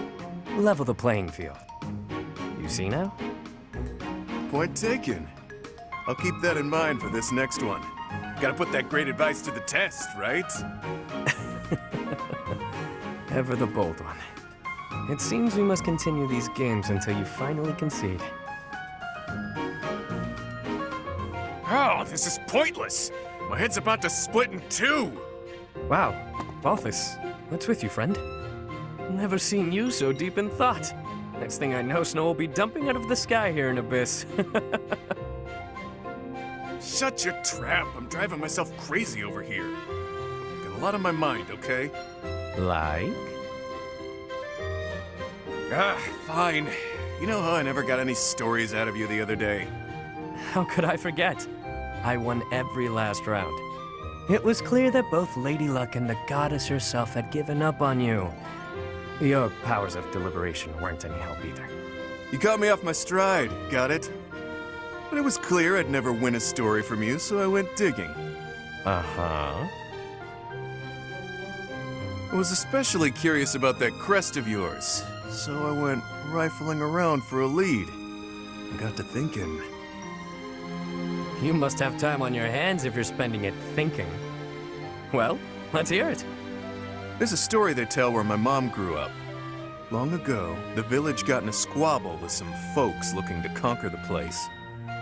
Speaker 2: level the playing field. You see now?
Speaker 5: Point taken. I'll keep that in mind for this next one. Gotta put that great advice to the test, right?
Speaker 2: Ever the bold one. It seems we must continue these games until you finally concede.
Speaker 5: Oh, this is pointless! My head's about to split in 2!
Speaker 2: Wow, Balthus, what's with you, friend? Never seen you so deep in thought. Next thing I know, snow will be dumping out of the sky here in Abyss.
Speaker 5: Shut your trap! I'm driving myself crazy over here. Got a lot on my mind, okay?
Speaker 2: Like?
Speaker 5: Fine. You know how I never got any stories out of you the other day?
Speaker 2: How could I forget? I won every last round. It was clear that both Lady Luck and the goddess herself had given up on you. Your powers of deliberation weren't any help either.
Speaker 5: You caught me off my stride, got it? But it was clear I'd never win a story from you, so I went digging.
Speaker 2: Uh-huh.
Speaker 5: I was especially curious about that crest of yours, so I went rifling around for a lead. I got to thinking.
Speaker 2: You must have time on your hands if you're spending it thinking. Well, let's hear it.
Speaker 5: There's a story they tell where my mom grew up. Long ago, the village got in a squabble with some folks looking to conquer the place.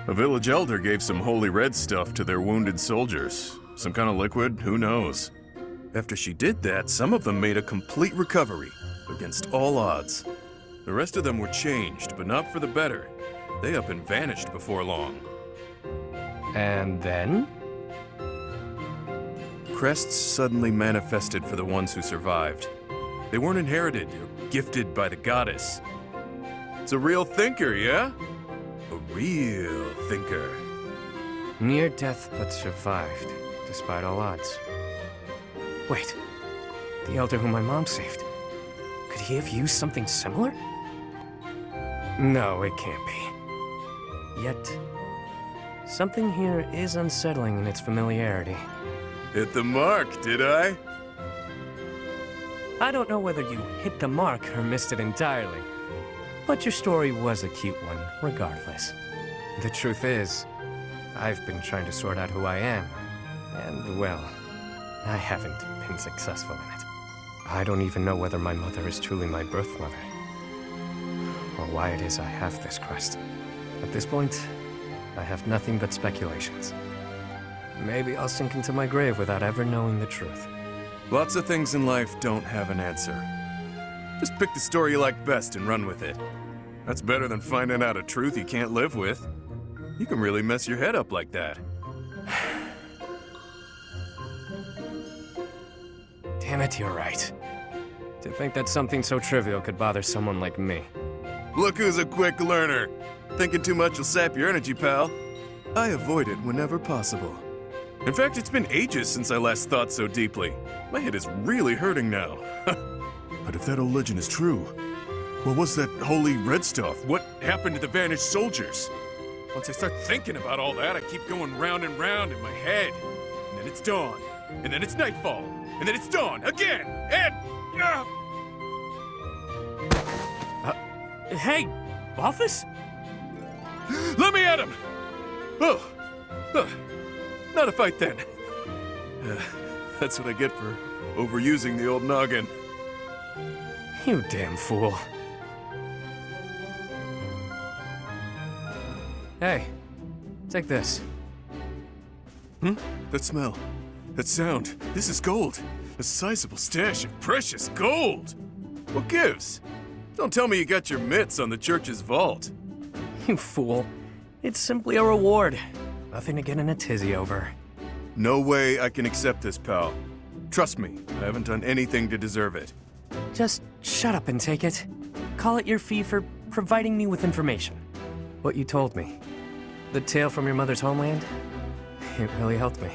Speaker 5: A village elder gave some holy red stuff to their wounded soldiers. Some kind of liquid, who knows? After she did that, some of them made a complete recovery, against all odds. The rest of them were changed, but not for the better. They up and vanished before long.
Speaker 2: And then?
Speaker 5: Crests suddenly manifested for the ones who survived. They weren't inherited or gifted by the goddess. It's a real thinker, yeah? A real thinker.
Speaker 2: Near death but survived, despite all odds. Wait, the elder whom my mom saved. Could he have used something similar? No, it can't be. Yet, something here is unsettling in its familiarity.
Speaker 5: Hit the mark, did I?
Speaker 2: I don't know whether you hit the mark or missed it entirely, but your story was a cute one, regardless. The truth is, I've been trying to sort out who I am, and, well, I haven't been successful in it. I don't even know whether my mother is truly my birth mother, or why it is I have this crest. At this point, I have nothing but speculations. Maybe I'll sink into my grave without ever knowing the truth.
Speaker 5: Lots of things in life don't have an answer. Just pick the story you like best and run with it. That's better than finding out a truth you can't live with. You can really mess your head up like that.
Speaker 2: Damn it, you're right. To think that something so trivial could bother someone like me.
Speaker 5: Look who's a quick learner. Thinking too much will sap your energy, pal. I avoid it whenever possible. In fact, it's been ages since I last thought so deeply. My head is really hurting now. But if that old legend is true, what was that holy red stuff? What happened to the vanished soldiers? Once I start thinking about all that, I keep going round and round in my head. And then it's dawn. And then it's nightfall. And then it's dawn again. And...
Speaker 2: Hey, Balthus?
Speaker 5: Let me at him! Oh. Not a fight then. That's what I get for overusing the old noggin.
Speaker 2: You damn fool. Hey, take this.
Speaker 5: That smell. That sound. This is gold. A sizable stash of precious gold. What gives? Don't tell me you got your mitts on the church's vault.
Speaker 2: You fool. It's simply a reward. Nothing to get in a tizzy over.
Speaker 5: No way I can accept this, pal. Trust me, I haven't done anything to deserve it.
Speaker 2: Just shut up and take it. Call it your fee for providing me with information. What you told me. The tale from your mother's homeland? It really helped me.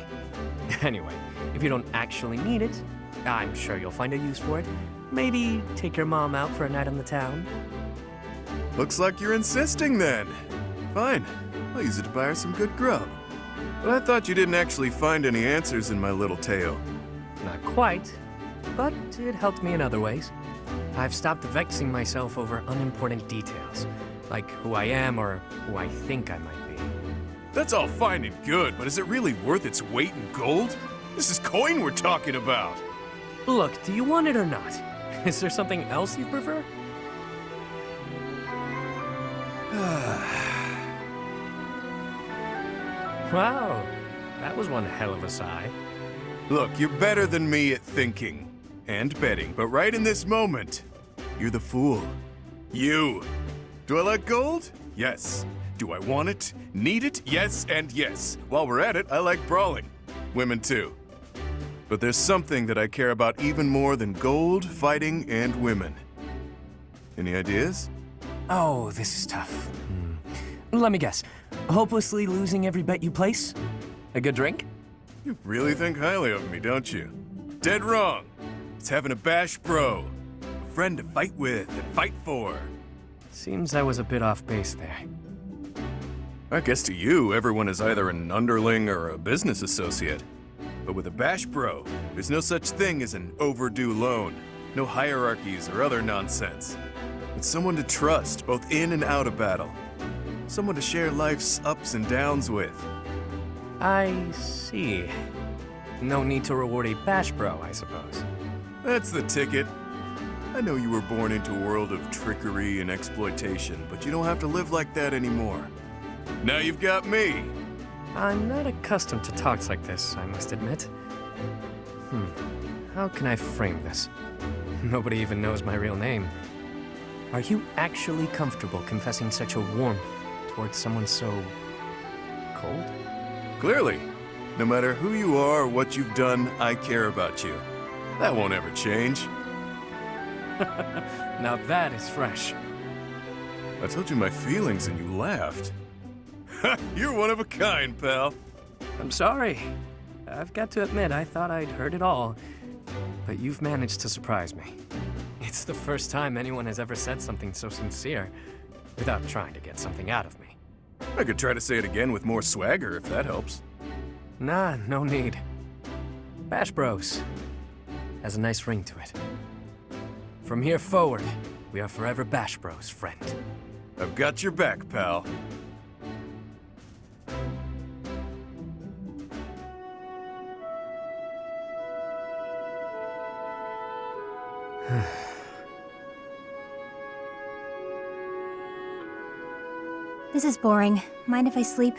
Speaker 2: Anyway, if you don't actually need it, I'm sure you'll find a use for it. Maybe take your mom out for a night on the town.
Speaker 5: Looks like you're insisting then. Fine, I'll use it to buy her some good grub. But I thought you didn't actually find any answers in my little tale.
Speaker 2: Not quite, but it helped me in other ways. I've stopped vexing myself over unimportant details, like who I am or who I think I might be.
Speaker 5: That's all fine and good, but is it really worth its weight in gold? This is coin we're talking about.
Speaker 2: Look, do you want it or not? Is there something else you prefer? Wow, that was one hell of a sigh.
Speaker 5: Look, you're better than me at thinking and betting, but right in this moment, you're the fool. You. Do I like gold? Yes. Do I want it? Need it? Yes and yes. While we're at it, I like brawling. Women too. But there's something that I care about even more than gold, fighting, and women. Any ideas?
Speaker 2: Oh, this is tough. Let me guess. Hopelessly losing every bet you place? A good drink?
Speaker 5: You really think highly of me, don't you? Dead wrong. It's having a bash bro. A friend to fight with and fight for.
Speaker 2: Seems I was a bit off base there.
Speaker 5: I guess to you, everyone is either an underling or a business associate. But with a bash bro, there's no such thing as an overdue loan. No hierarchies or other nonsense. It's someone to trust, both in and out of battle. Someone to share life's ups and downs with.
Speaker 2: I see. No need to reward a bash bro, I suppose.
Speaker 5: That's the ticket. I know you were born into a world of trickery and exploitation, but you don't have to live like that anymore. Now you've got me.
Speaker 2: I'm not accustomed to talks like this, I must admit. How can I frame this? Nobody even knows my real name. Are you actually comfortable confessing such a warmth towards someone so cold?
Speaker 5: Clearly. No matter who you are or what you've done, I care about you. That won't ever change.
Speaker 2: Now that is fresh.
Speaker 5: I told you my feelings and you laughed. You're one of a kind, pal.
Speaker 2: I'm sorry. I've got to admit, I thought I'd heard it all. But you've managed to surprise me. It's the first time anyone has ever said something so sincere without trying to get something out of me.
Speaker 5: I could try to say it again with more swagger if that helps.
Speaker 2: Nah, no need. Bash Bros has a nice ring to it. From here forward, we are forever Bash Bros, friend.
Speaker 5: I've got your back, pal.
Speaker 6: This is boring. Mind if I sleep?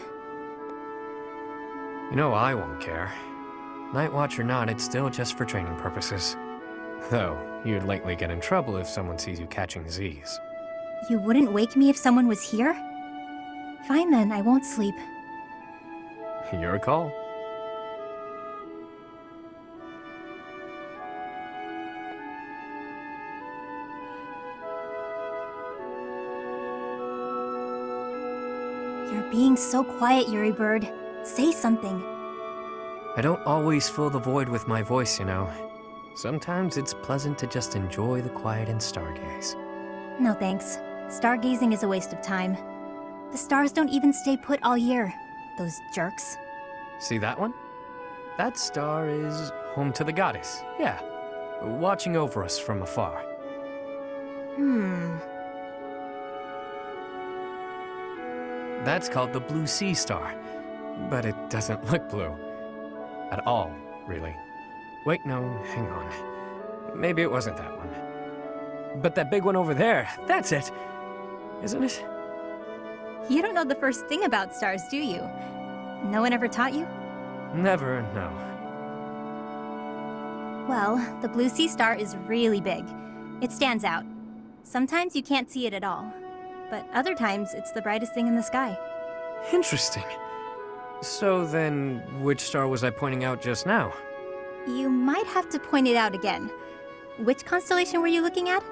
Speaker 2: You know I won't care. Night Watch or not, it's still just for training purposes. Though, you'd likely get in trouble if someone sees you catching Z's.
Speaker 6: You wouldn't wake me if someone was here? Fine then, I won't sleep.
Speaker 2: Your call.
Speaker 6: You're being so quiet, Yuri Bird. Say something.
Speaker 2: I don't always fill the void with my voice, you know. Sometimes it's pleasant to just enjoy the quiet and stargaze.
Speaker 6: No thanks. Stargazing is a waste of time. The stars don't even stay put all year. Those jerks.
Speaker 2: See that one? That star is home to the goddess, yeah. Watching over us from afar. That's called the Blue Sea Star. But it doesn't look blue. At all, really. Wait, no, hang on. Maybe it wasn't that one. But that big one over there, that's it. Isn't it?
Speaker 6: You don't know the first thing about stars, do you? No one ever taught you?
Speaker 2: Never, no.
Speaker 6: Well, the Blue Sea Star is really big. It stands out. Sometimes you can't see it at all. But other times, it's the brightest thing in the sky.
Speaker 2: Interesting. So then, which star was I pointing out just now?
Speaker 6: You might have to point it out again. Which constellation were you looking at?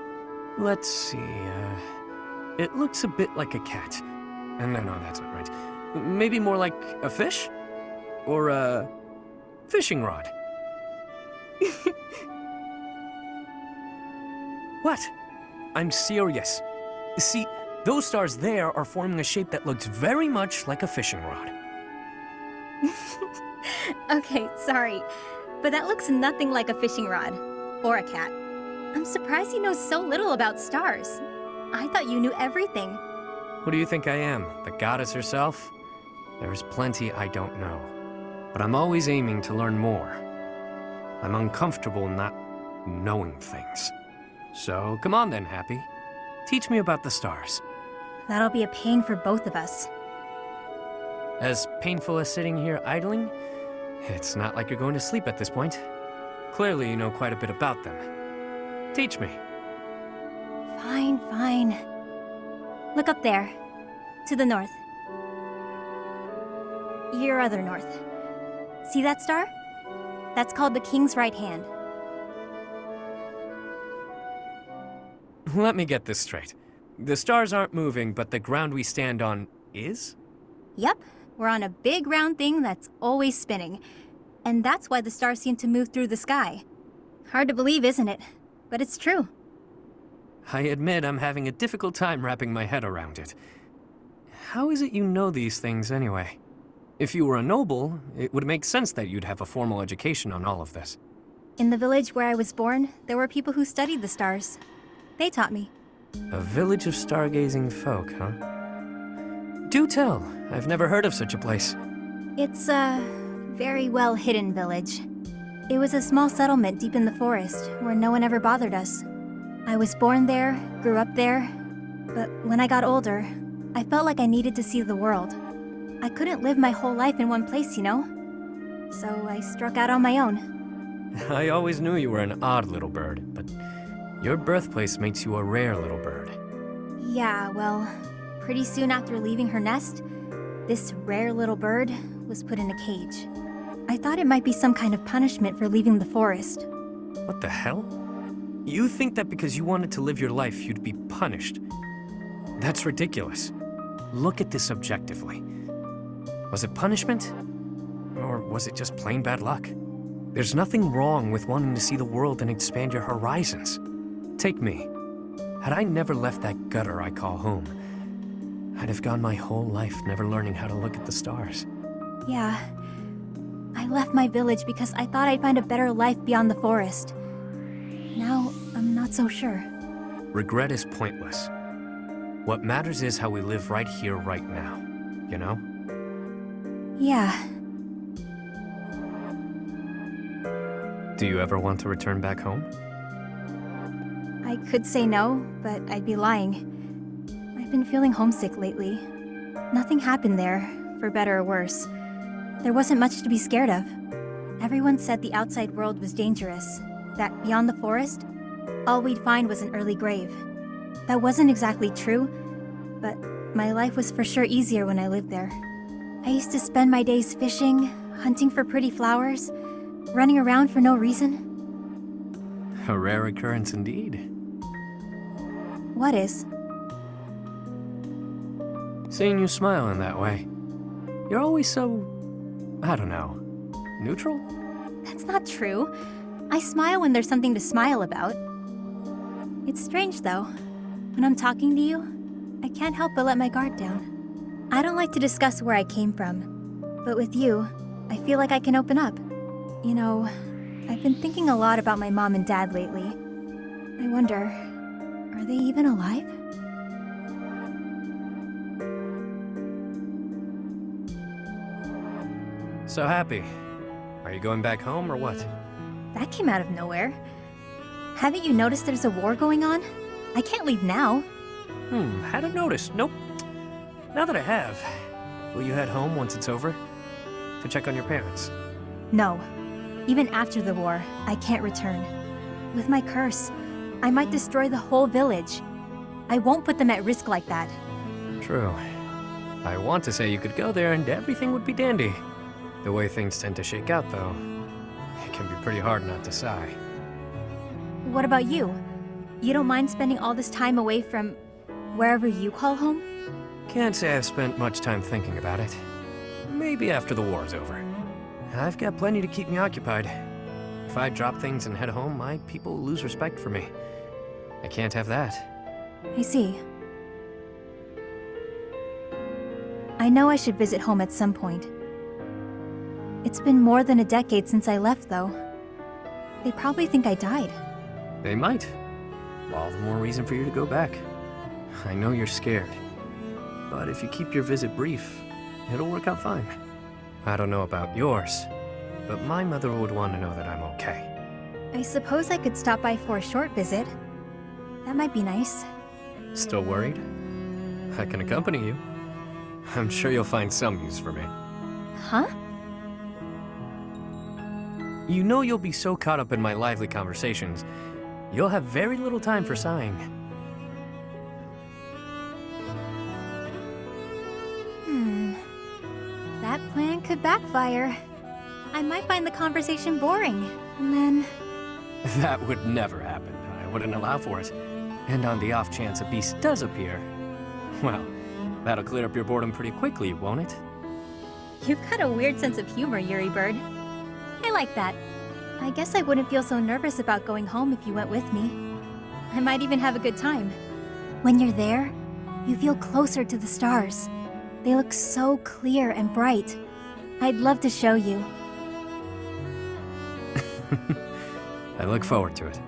Speaker 2: Let's see, it looks a bit like a cat. No, that's not right. Maybe more like a fish? Or a fishing rod. What? I'm serious. See, those stars there are forming a shape that looks very much like a fishing rod.
Speaker 6: Okay, sorry. But that looks nothing like a fishing rod. Or a cat. I'm surprised you know so little about stars. I thought you knew everything.
Speaker 2: Who do you think I am? The goddess herself? There's plenty I don't know. But I'm always aiming to learn more. I'm uncomfortable not knowing things. So come on then, Hapi. Teach me about the stars.
Speaker 6: That'll be a pain for both of us.
Speaker 2: As painful as sitting here idling, it's not like you're going to sleep at this point. Clearly you know quite a bit about them. Teach me.
Speaker 6: Fine. Look up there. To the north. Your other north. See that star? That's called the King's right hand.
Speaker 2: Let me get this straight. The stars aren't moving, but the ground we stand on is?
Speaker 6: Yep, we're on a big round thing that's always spinning. And that's why the stars seem to move through the sky. Hard to believe, isn't it? But it's true.
Speaker 2: I admit I'm having a difficult time wrapping my head around it. How is it you know these things anyway? If you were a noble, it would make sense that you'd have a formal education on all of this.
Speaker 6: In the village where I was born, there were people who studied the stars. They taught me.
Speaker 2: A village of stargazing folk, huh? Do tell. I've never heard of such a place.
Speaker 6: It's a very well hidden village. It was a small settlement deep in the forest where no one ever bothered us. I was born there, grew up there, but when I got older, I felt like I needed to see the world. I couldn't live my whole life in one place, you know? So I struck out on my own.
Speaker 2: I always knew you were an odd little bird, but your birthplace makes you a rare little bird.
Speaker 6: Yeah, well, pretty soon after leaving her nest, this rare little bird was put in a cage. I thought it might be some kind of punishment for leaving the forest.
Speaker 2: What the hell? You think that because you wanted to live your life, you'd be punished? That's ridiculous. Look at this objectively. Was it punishment? Or was it just plain bad luck? There's nothing wrong with wanting to see the world and expand your horizons. Take me. Had I never left that gutter I call home, I'd have gone my whole life never learning how to look at the stars.
Speaker 6: Yeah. I left my village because I thought I'd find a better life beyond the forest. Now, I'm not so sure.
Speaker 2: Regret is pointless. What matters is how we live right here, right now. You know?
Speaker 6: Yeah.
Speaker 2: Do you ever want to return back home?
Speaker 6: I could say no, but I'd be lying. I've been feeling homesick lately. Nothing happened there, for better or worse. There wasn't much to be scared of. Everyone said the outside world was dangerous, that beyond the forest, all we'd find was an early grave. That wasn't exactly true, but my life was for sure easier when I lived there. I used to spend my days fishing, hunting for pretty flowers, running around for no reason.
Speaker 2: A rare occurrence indeed.
Speaker 6: What is?
Speaker 2: Seeing you smile in that way. You're always so, I don't know, neutral?
Speaker 6: That's not true. I smile when there's something to smile about. It's strange, though. When I'm talking to you, I can't help but let my guard down. I don't like to discuss where I came from, but with you, I feel like I can open up. You know, I've been thinking a lot about my mom and dad lately. I wonder, are they even alive?
Speaker 2: So Hapi, are you going back home or what?
Speaker 6: That came out of nowhere. Haven't you noticed there's a war going on? I can't leave now.
Speaker 2: Hadn't noticed. Nope. Now that I have, will you head home once it's over? To check on your parents?
Speaker 6: No. Even after the war, I can't return. With my curse, I might destroy the whole village. I won't put them at risk like that.
Speaker 2: True. I want to say you could go there and everything would be dandy. The way things tend to shake out, though, it can be pretty hard not to sigh.
Speaker 6: What about you? You don't mind spending all this time away from wherever you call home?
Speaker 2: Can't say I've spent much time thinking about it. Maybe after the war's over. I've got plenty to keep me occupied. If I drop things and head home, my people will lose respect for me. I can't have that.
Speaker 6: I see. I know I should visit home at some point. It's been more than a decade since I left, though. They probably think I died.
Speaker 2: They might. All the more reason for you to go back. I know you're scared. But if you keep your visit brief, it'll work out fine. I don't know about yours, but my mother would want to know that I'm okay.
Speaker 6: I suppose I could stop by for a short visit. That might be nice.
Speaker 2: Still worried? I can accompany you. I'm sure you'll find some use for me.
Speaker 6: Huh?
Speaker 2: You know you'll be so caught up in my lively conversations, you'll have very little time for sighing.
Speaker 6: That plan could backfire. I might find the conversation boring, and then...
Speaker 2: That would never happen. I wouldn't allow for it. And on the off chance a beast does appear, well, that'll clear up your boredom pretty quickly, won't it?
Speaker 6: You've got a weird sense of humor, Yuri Bird. I like that. I guess I wouldn't feel so nervous about going home if you went with me. I might even have a good time. When you're there, you feel closer to the stars. They look so clear and bright. I'd love to show you.
Speaker 2: I look forward to it.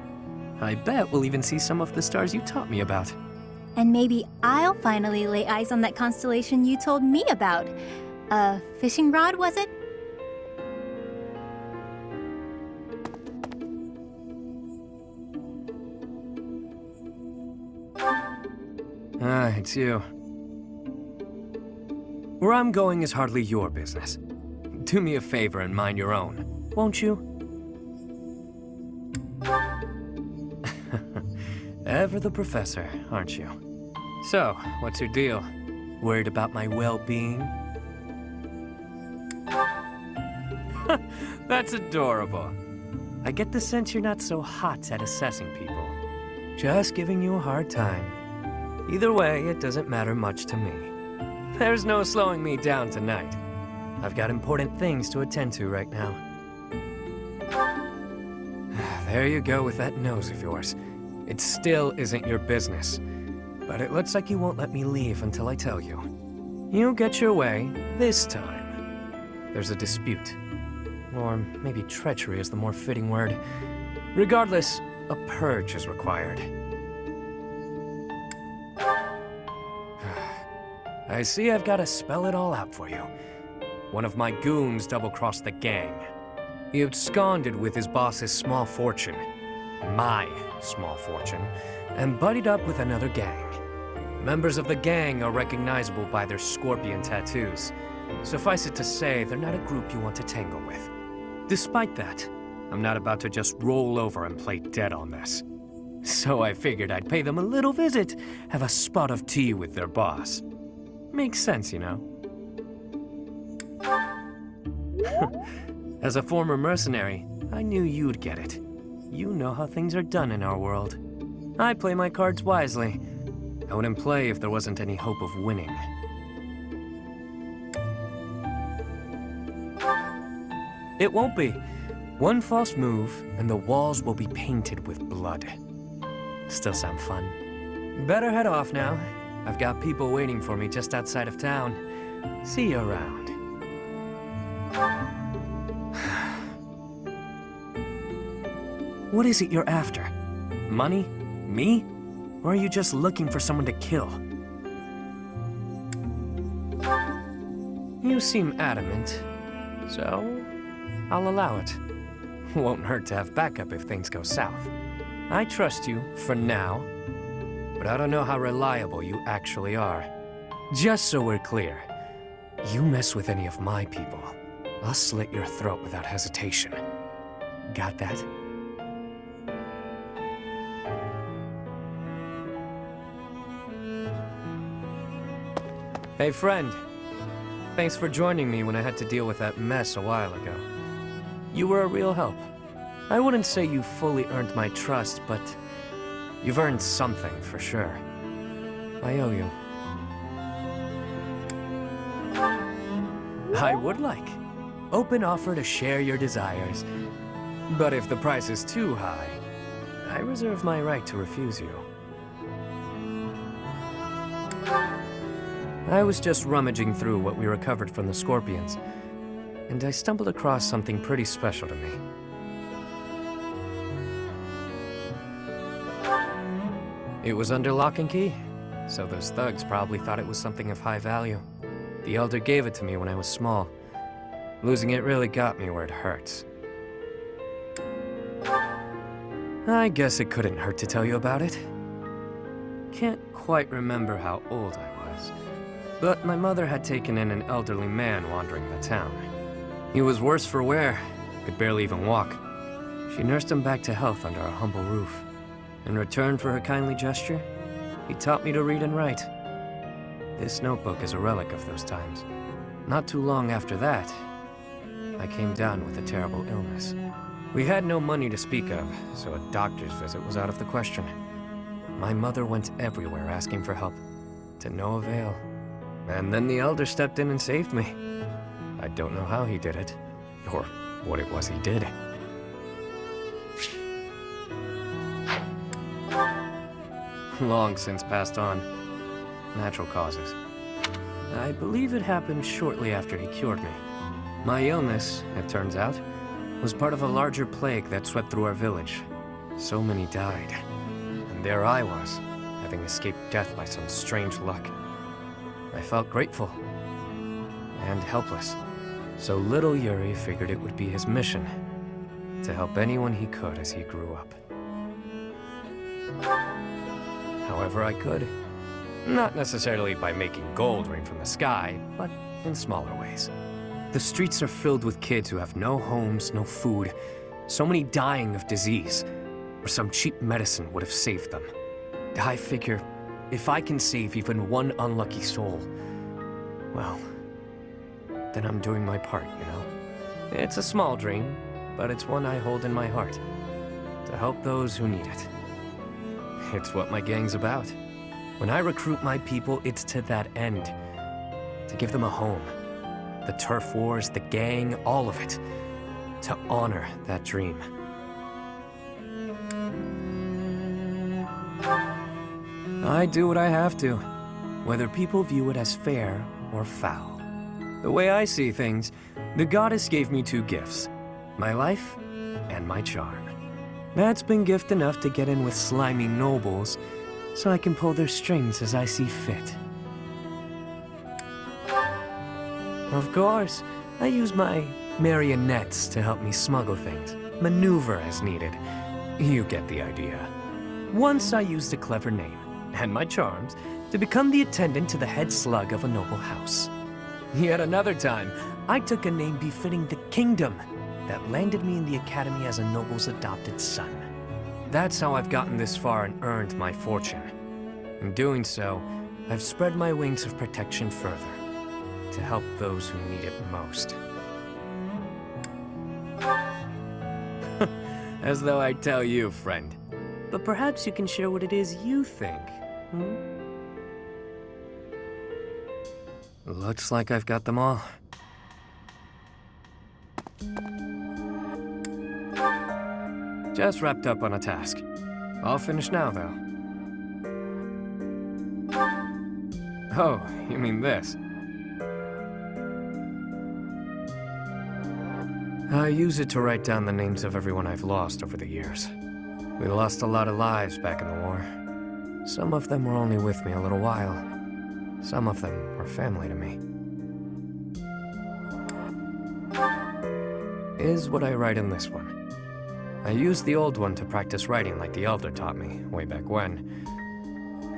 Speaker 2: I bet we'll even see some of the stars you taught me about.
Speaker 6: And maybe I'll finally lay eyes on that constellation you told me about. A fishing rod, was it?
Speaker 2: Ah, it's you. Where I'm going is hardly your business. Do me a favor and mind your own, won't you? Ever the professor, aren't you? So, what's your deal? Worried about my well-being? That's adorable. I get the sense you're not so hot at assessing people. Just giving you a hard time. Either way, it doesn't matter much to me. There's no slowing me down tonight. I've got important things to attend to right now. There you go with that nose of yours. It still isn't your business. But it looks like you won't let me leave until I tell you. You get your way this time. There's a dispute. Or maybe treachery is the more fitting word. Regardless, a purge is required. I see I've got to spell it all out for you. One of my goons double-crossed the gang. He absconded with his boss's small fortune, my small fortune, and buddied up with another gang. Members of the gang are recognizable by their scorpion tattoos. Suffice it to say, they're not a group you want to tangle with. Despite that, I'm not about to just roll over and play dead on this. So I figured I'd pay them a little visit, have a spot of tea with their boss. Makes sense, you know? As a former mercenary, I knew you'd get it. You know how things are done in our world. I play my cards wisely. I wouldn't play if there wasn't any hope of winning. It won't be. One false move, and the walls will be painted with blood. Still sound fun? Better head off now. I've got people waiting for me just outside of town. See you around. What is it you're after? Money? Me? Or are you just looking for someone to kill? You seem adamant, so I'll allow it. Won't hurt to have backup if things go south. I trust you, for now, but I don't know how reliable you actually are. Just so we're clear, you mess with any of my people, I'll slit your throat without hesitation. Got that? Hey, friend. Thanks for joining me when I had to deal with that mess a while ago. You were a real help. I wouldn't say you fully earned my trust, but you've earned something for sure. I owe you. I would like. Open offer to share your desires. But if the price is too high, I reserve my right to refuse you. I was just rummaging through what we recovered from the Scorpions, and I stumbled across something pretty special to me. It was under lock and key, so those thugs probably thought it was something of high value. The Elder gave it to me when I was small. Losing it really got me where it hurts. I guess it couldn't hurt to tell you about it. Can't quite remember how old I was, but my mother had taken in an elderly man wandering the town. He was worse for wear, could barely even walk. She nursed him back to health under our humble roof. In return for her kindly gesture, he taught me to read and write. This notebook is a relic of those times. Not too long after that, I came down with a terrible illness. We had no money to speak of, so a doctor's visit was out of the question. My mother went everywhere asking for help, to no avail. And then the Elder stepped in and saved me. I don't know how he did it, or what it was he did. Long since passed on. Natural causes. I believe it happened shortly after he cured me. My illness, it turns out, was part of a larger plague that swept through our village. So many died. And there I was, having escaped death by some strange luck. I felt grateful. And helpless. So little Yuri figured it would be his mission to help anyone he could as he grew up. However I could. Not necessarily by making gold rain from the sky, but in smaller ways. The streets are filled with kids who have no homes, no food, so many dying of disease, or some cheap medicine would have saved them. I figure, if I can save even one unlucky soul, well, then I'm doing my part, you know? It's a small dream, but it's one I hold in my heart. To help those who need it. It's what my gang's about. When I recruit my people, it's to that end. To give them a home. The turf wars, the gang, all of it. To honor that dream. I do what I have to, whether people view it as fair or foul. The way I see things, the goddess gave me 2 gifts. My life and my charm. That's been gift enough to get in with slimy nobles, so I can pull their strings as I see fit. Of course, I use my marionettes to help me smuggle things, maneuver as needed. You get the idea. Once I used a clever name, and my charms, to become the attendant to the head slug of a noble house. Yet another time, I took a name befitting the kingdom that landed me in the academy as a noble's adopted son. That's how I've gotten this far and earned my fortune. In doing so, I've spread my wings of protection further, to help those who need it most. As though I tell you, friend. But perhaps you can share what it is you think, Looks like I've got them all. Just wrapped up on a task. All finished now, though. Oh, you mean this? I use it to write down the names of everyone I've lost over the years. We lost a lot of lives back in the war. Some of them were only with me a little while. Some of them were family to me. Is what I write in this one. I used the old one to practice writing like the Elder taught me, way back when.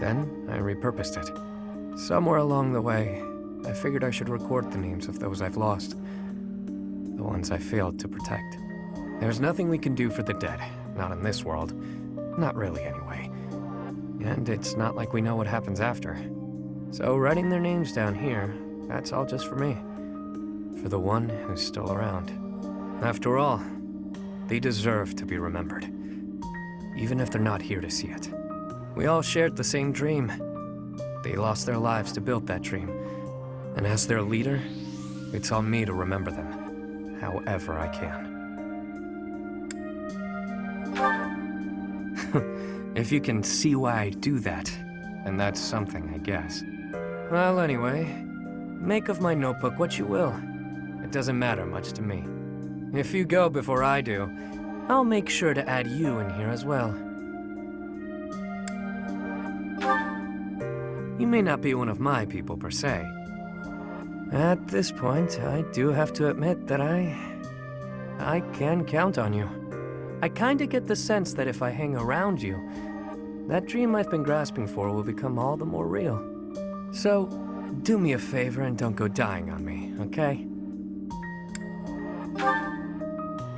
Speaker 2: Then, I repurposed it. Somewhere along the way, I figured I should record the names of those I've lost. The ones I failed to protect. There's nothing we can do for the dead, not in this world. Not really, anyway. And it's not like we know what happens after. So writing their names down here, that's all just for me. For the one who's still around. After all, they deserve to be remembered. Even if they're not here to see it. We all shared the same dream. They lost their lives to build that dream. And as their leader, it's on me to remember them, however I can. If you can see why I do that, then that's something, I guess. Well, anyway, make of my notebook what you will. It doesn't matter much to me. If you go before I do, I'll make sure to add you in here as well. You may not be one of my people per se. At this point, I do have to admit that I can count on you. I kinda get the sense that if I hang around you, that dream I've been grasping for will become all the more real. So, do me a favor and don't go dying on me, okay?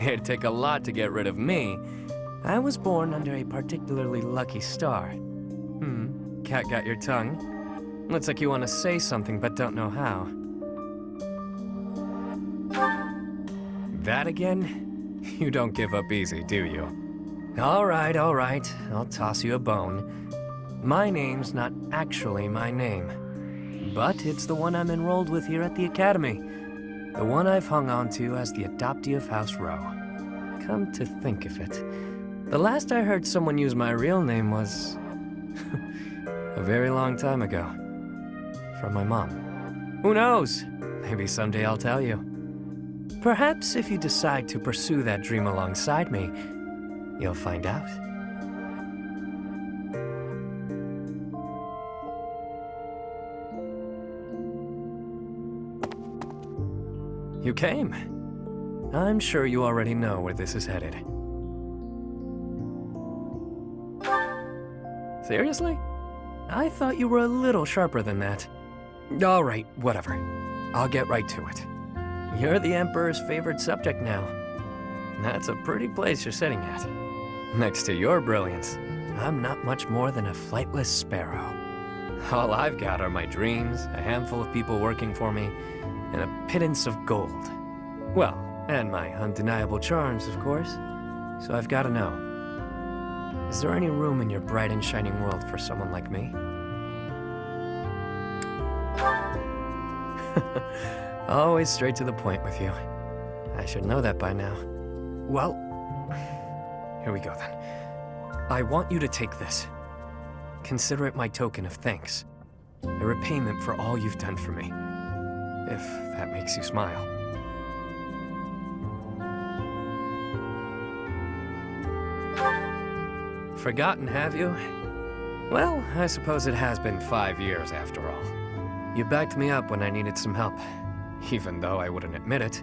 Speaker 2: It'd take a lot to get rid of me. I was born under a particularly lucky star. Cat got your tongue? Looks like you want to say something but don't know how. That again? You don't give up easy, do you? All right, I'll toss you a bone. My name's not actually my name. But it's the one I'm enrolled with here at the Academy. The one I've hung on to as the adoptive House Rowe. Come to think of it, the last I heard someone use my real name was... a very long time ago. From my mom. Who knows? Maybe someday I'll tell you. Perhaps if you decide to pursue that dream alongside me, you'll find out. You came. I'm sure you already know where this is headed. Seriously? I thought you were a little sharper than that. All right, whatever. I'll get right to it. You're the Emperor's favorite subject now. That's a pretty place you're sitting at. Next to your brilliance, I'm not much more than a flightless sparrow. All I've got are my dreams, a handful of people working for me, and a pittance of gold. Well, And my undeniable charms, of course. So I've got to know. Is there any room in your bright and shining world for someone like me? Always straight to the point with you. I should know that by now. Well, here we go then. I want you to take this. Consider it my token of thanks. A repayment for all you've done for me. If that makes you smile. Forgotten, have you? Well, I suppose it has been 5 years after all. You backed me up when I needed some help, even though I wouldn't admit it.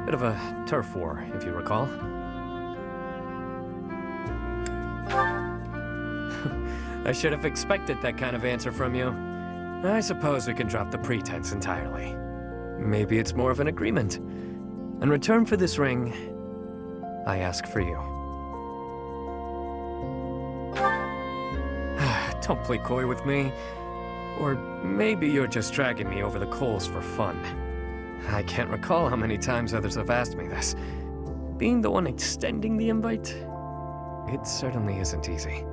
Speaker 2: Bit of a turf war, if you recall. I should have expected that kind of answer from you. I suppose we can drop the pretense entirely. Maybe it's more of an agreement. In return for this ring, I ask for you. Don't play coy with me. Or maybe you're just dragging me over the coals for fun. I can't recall how many times others have asked me this. Being the one extending the invite, it certainly isn't easy.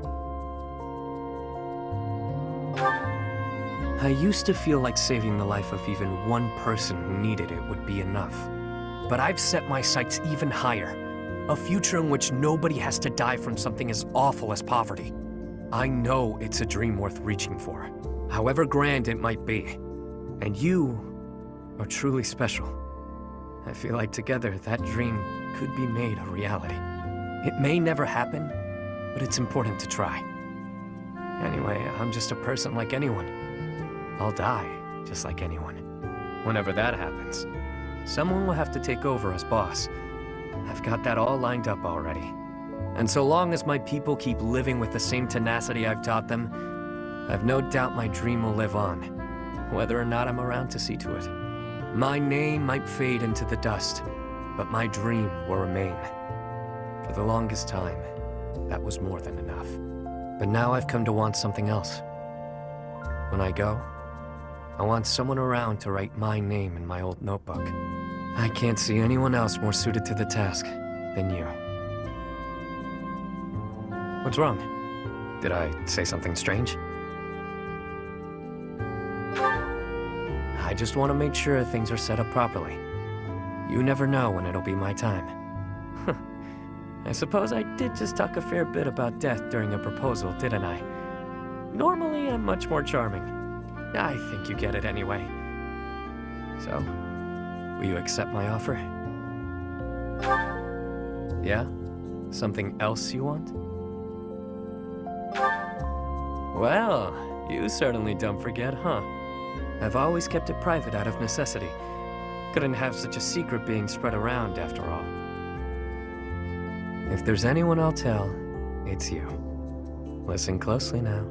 Speaker 2: I used to feel like saving the life of even one person who needed it would be enough. But I've set my sights even higher. A future in which nobody has to die from something as awful as poverty. I know it's a dream worth reaching for, however grand it might be. And you are truly special. I feel like together that dream could be made a reality. It may never happen, but it's important to try. Anyway, I'm just a person like anyone. I'll die, just like anyone. Whenever that happens, someone will have to take over as boss. I've got that all lined up already. And so long as my people keep living with the same tenacity I've taught them, I've no doubt my dream will live on, whether or not I'm around to see to it. My name might fade into the dust, but my dream will remain. For the longest time, that was more than enough. But now I've come to want something else. When I go, I want someone around to write my name in my old notebook. I can't see anyone else more suited to the task than you. What's wrong? Did I say something strange? I just want to make sure things are set up properly. You never know when it'll be my time. I suppose I did just talk a fair bit about death during a proposal, didn't I? Normally, I'm much more charming. I think you get it anyway. So, will you accept my offer? Yeah? Something else you want? Well, you certainly don't forget, huh? I've always kept it private out of necessity. Couldn't have such a secret being spread around, after all. If there's anyone I'll tell, it's you. Listen closely now.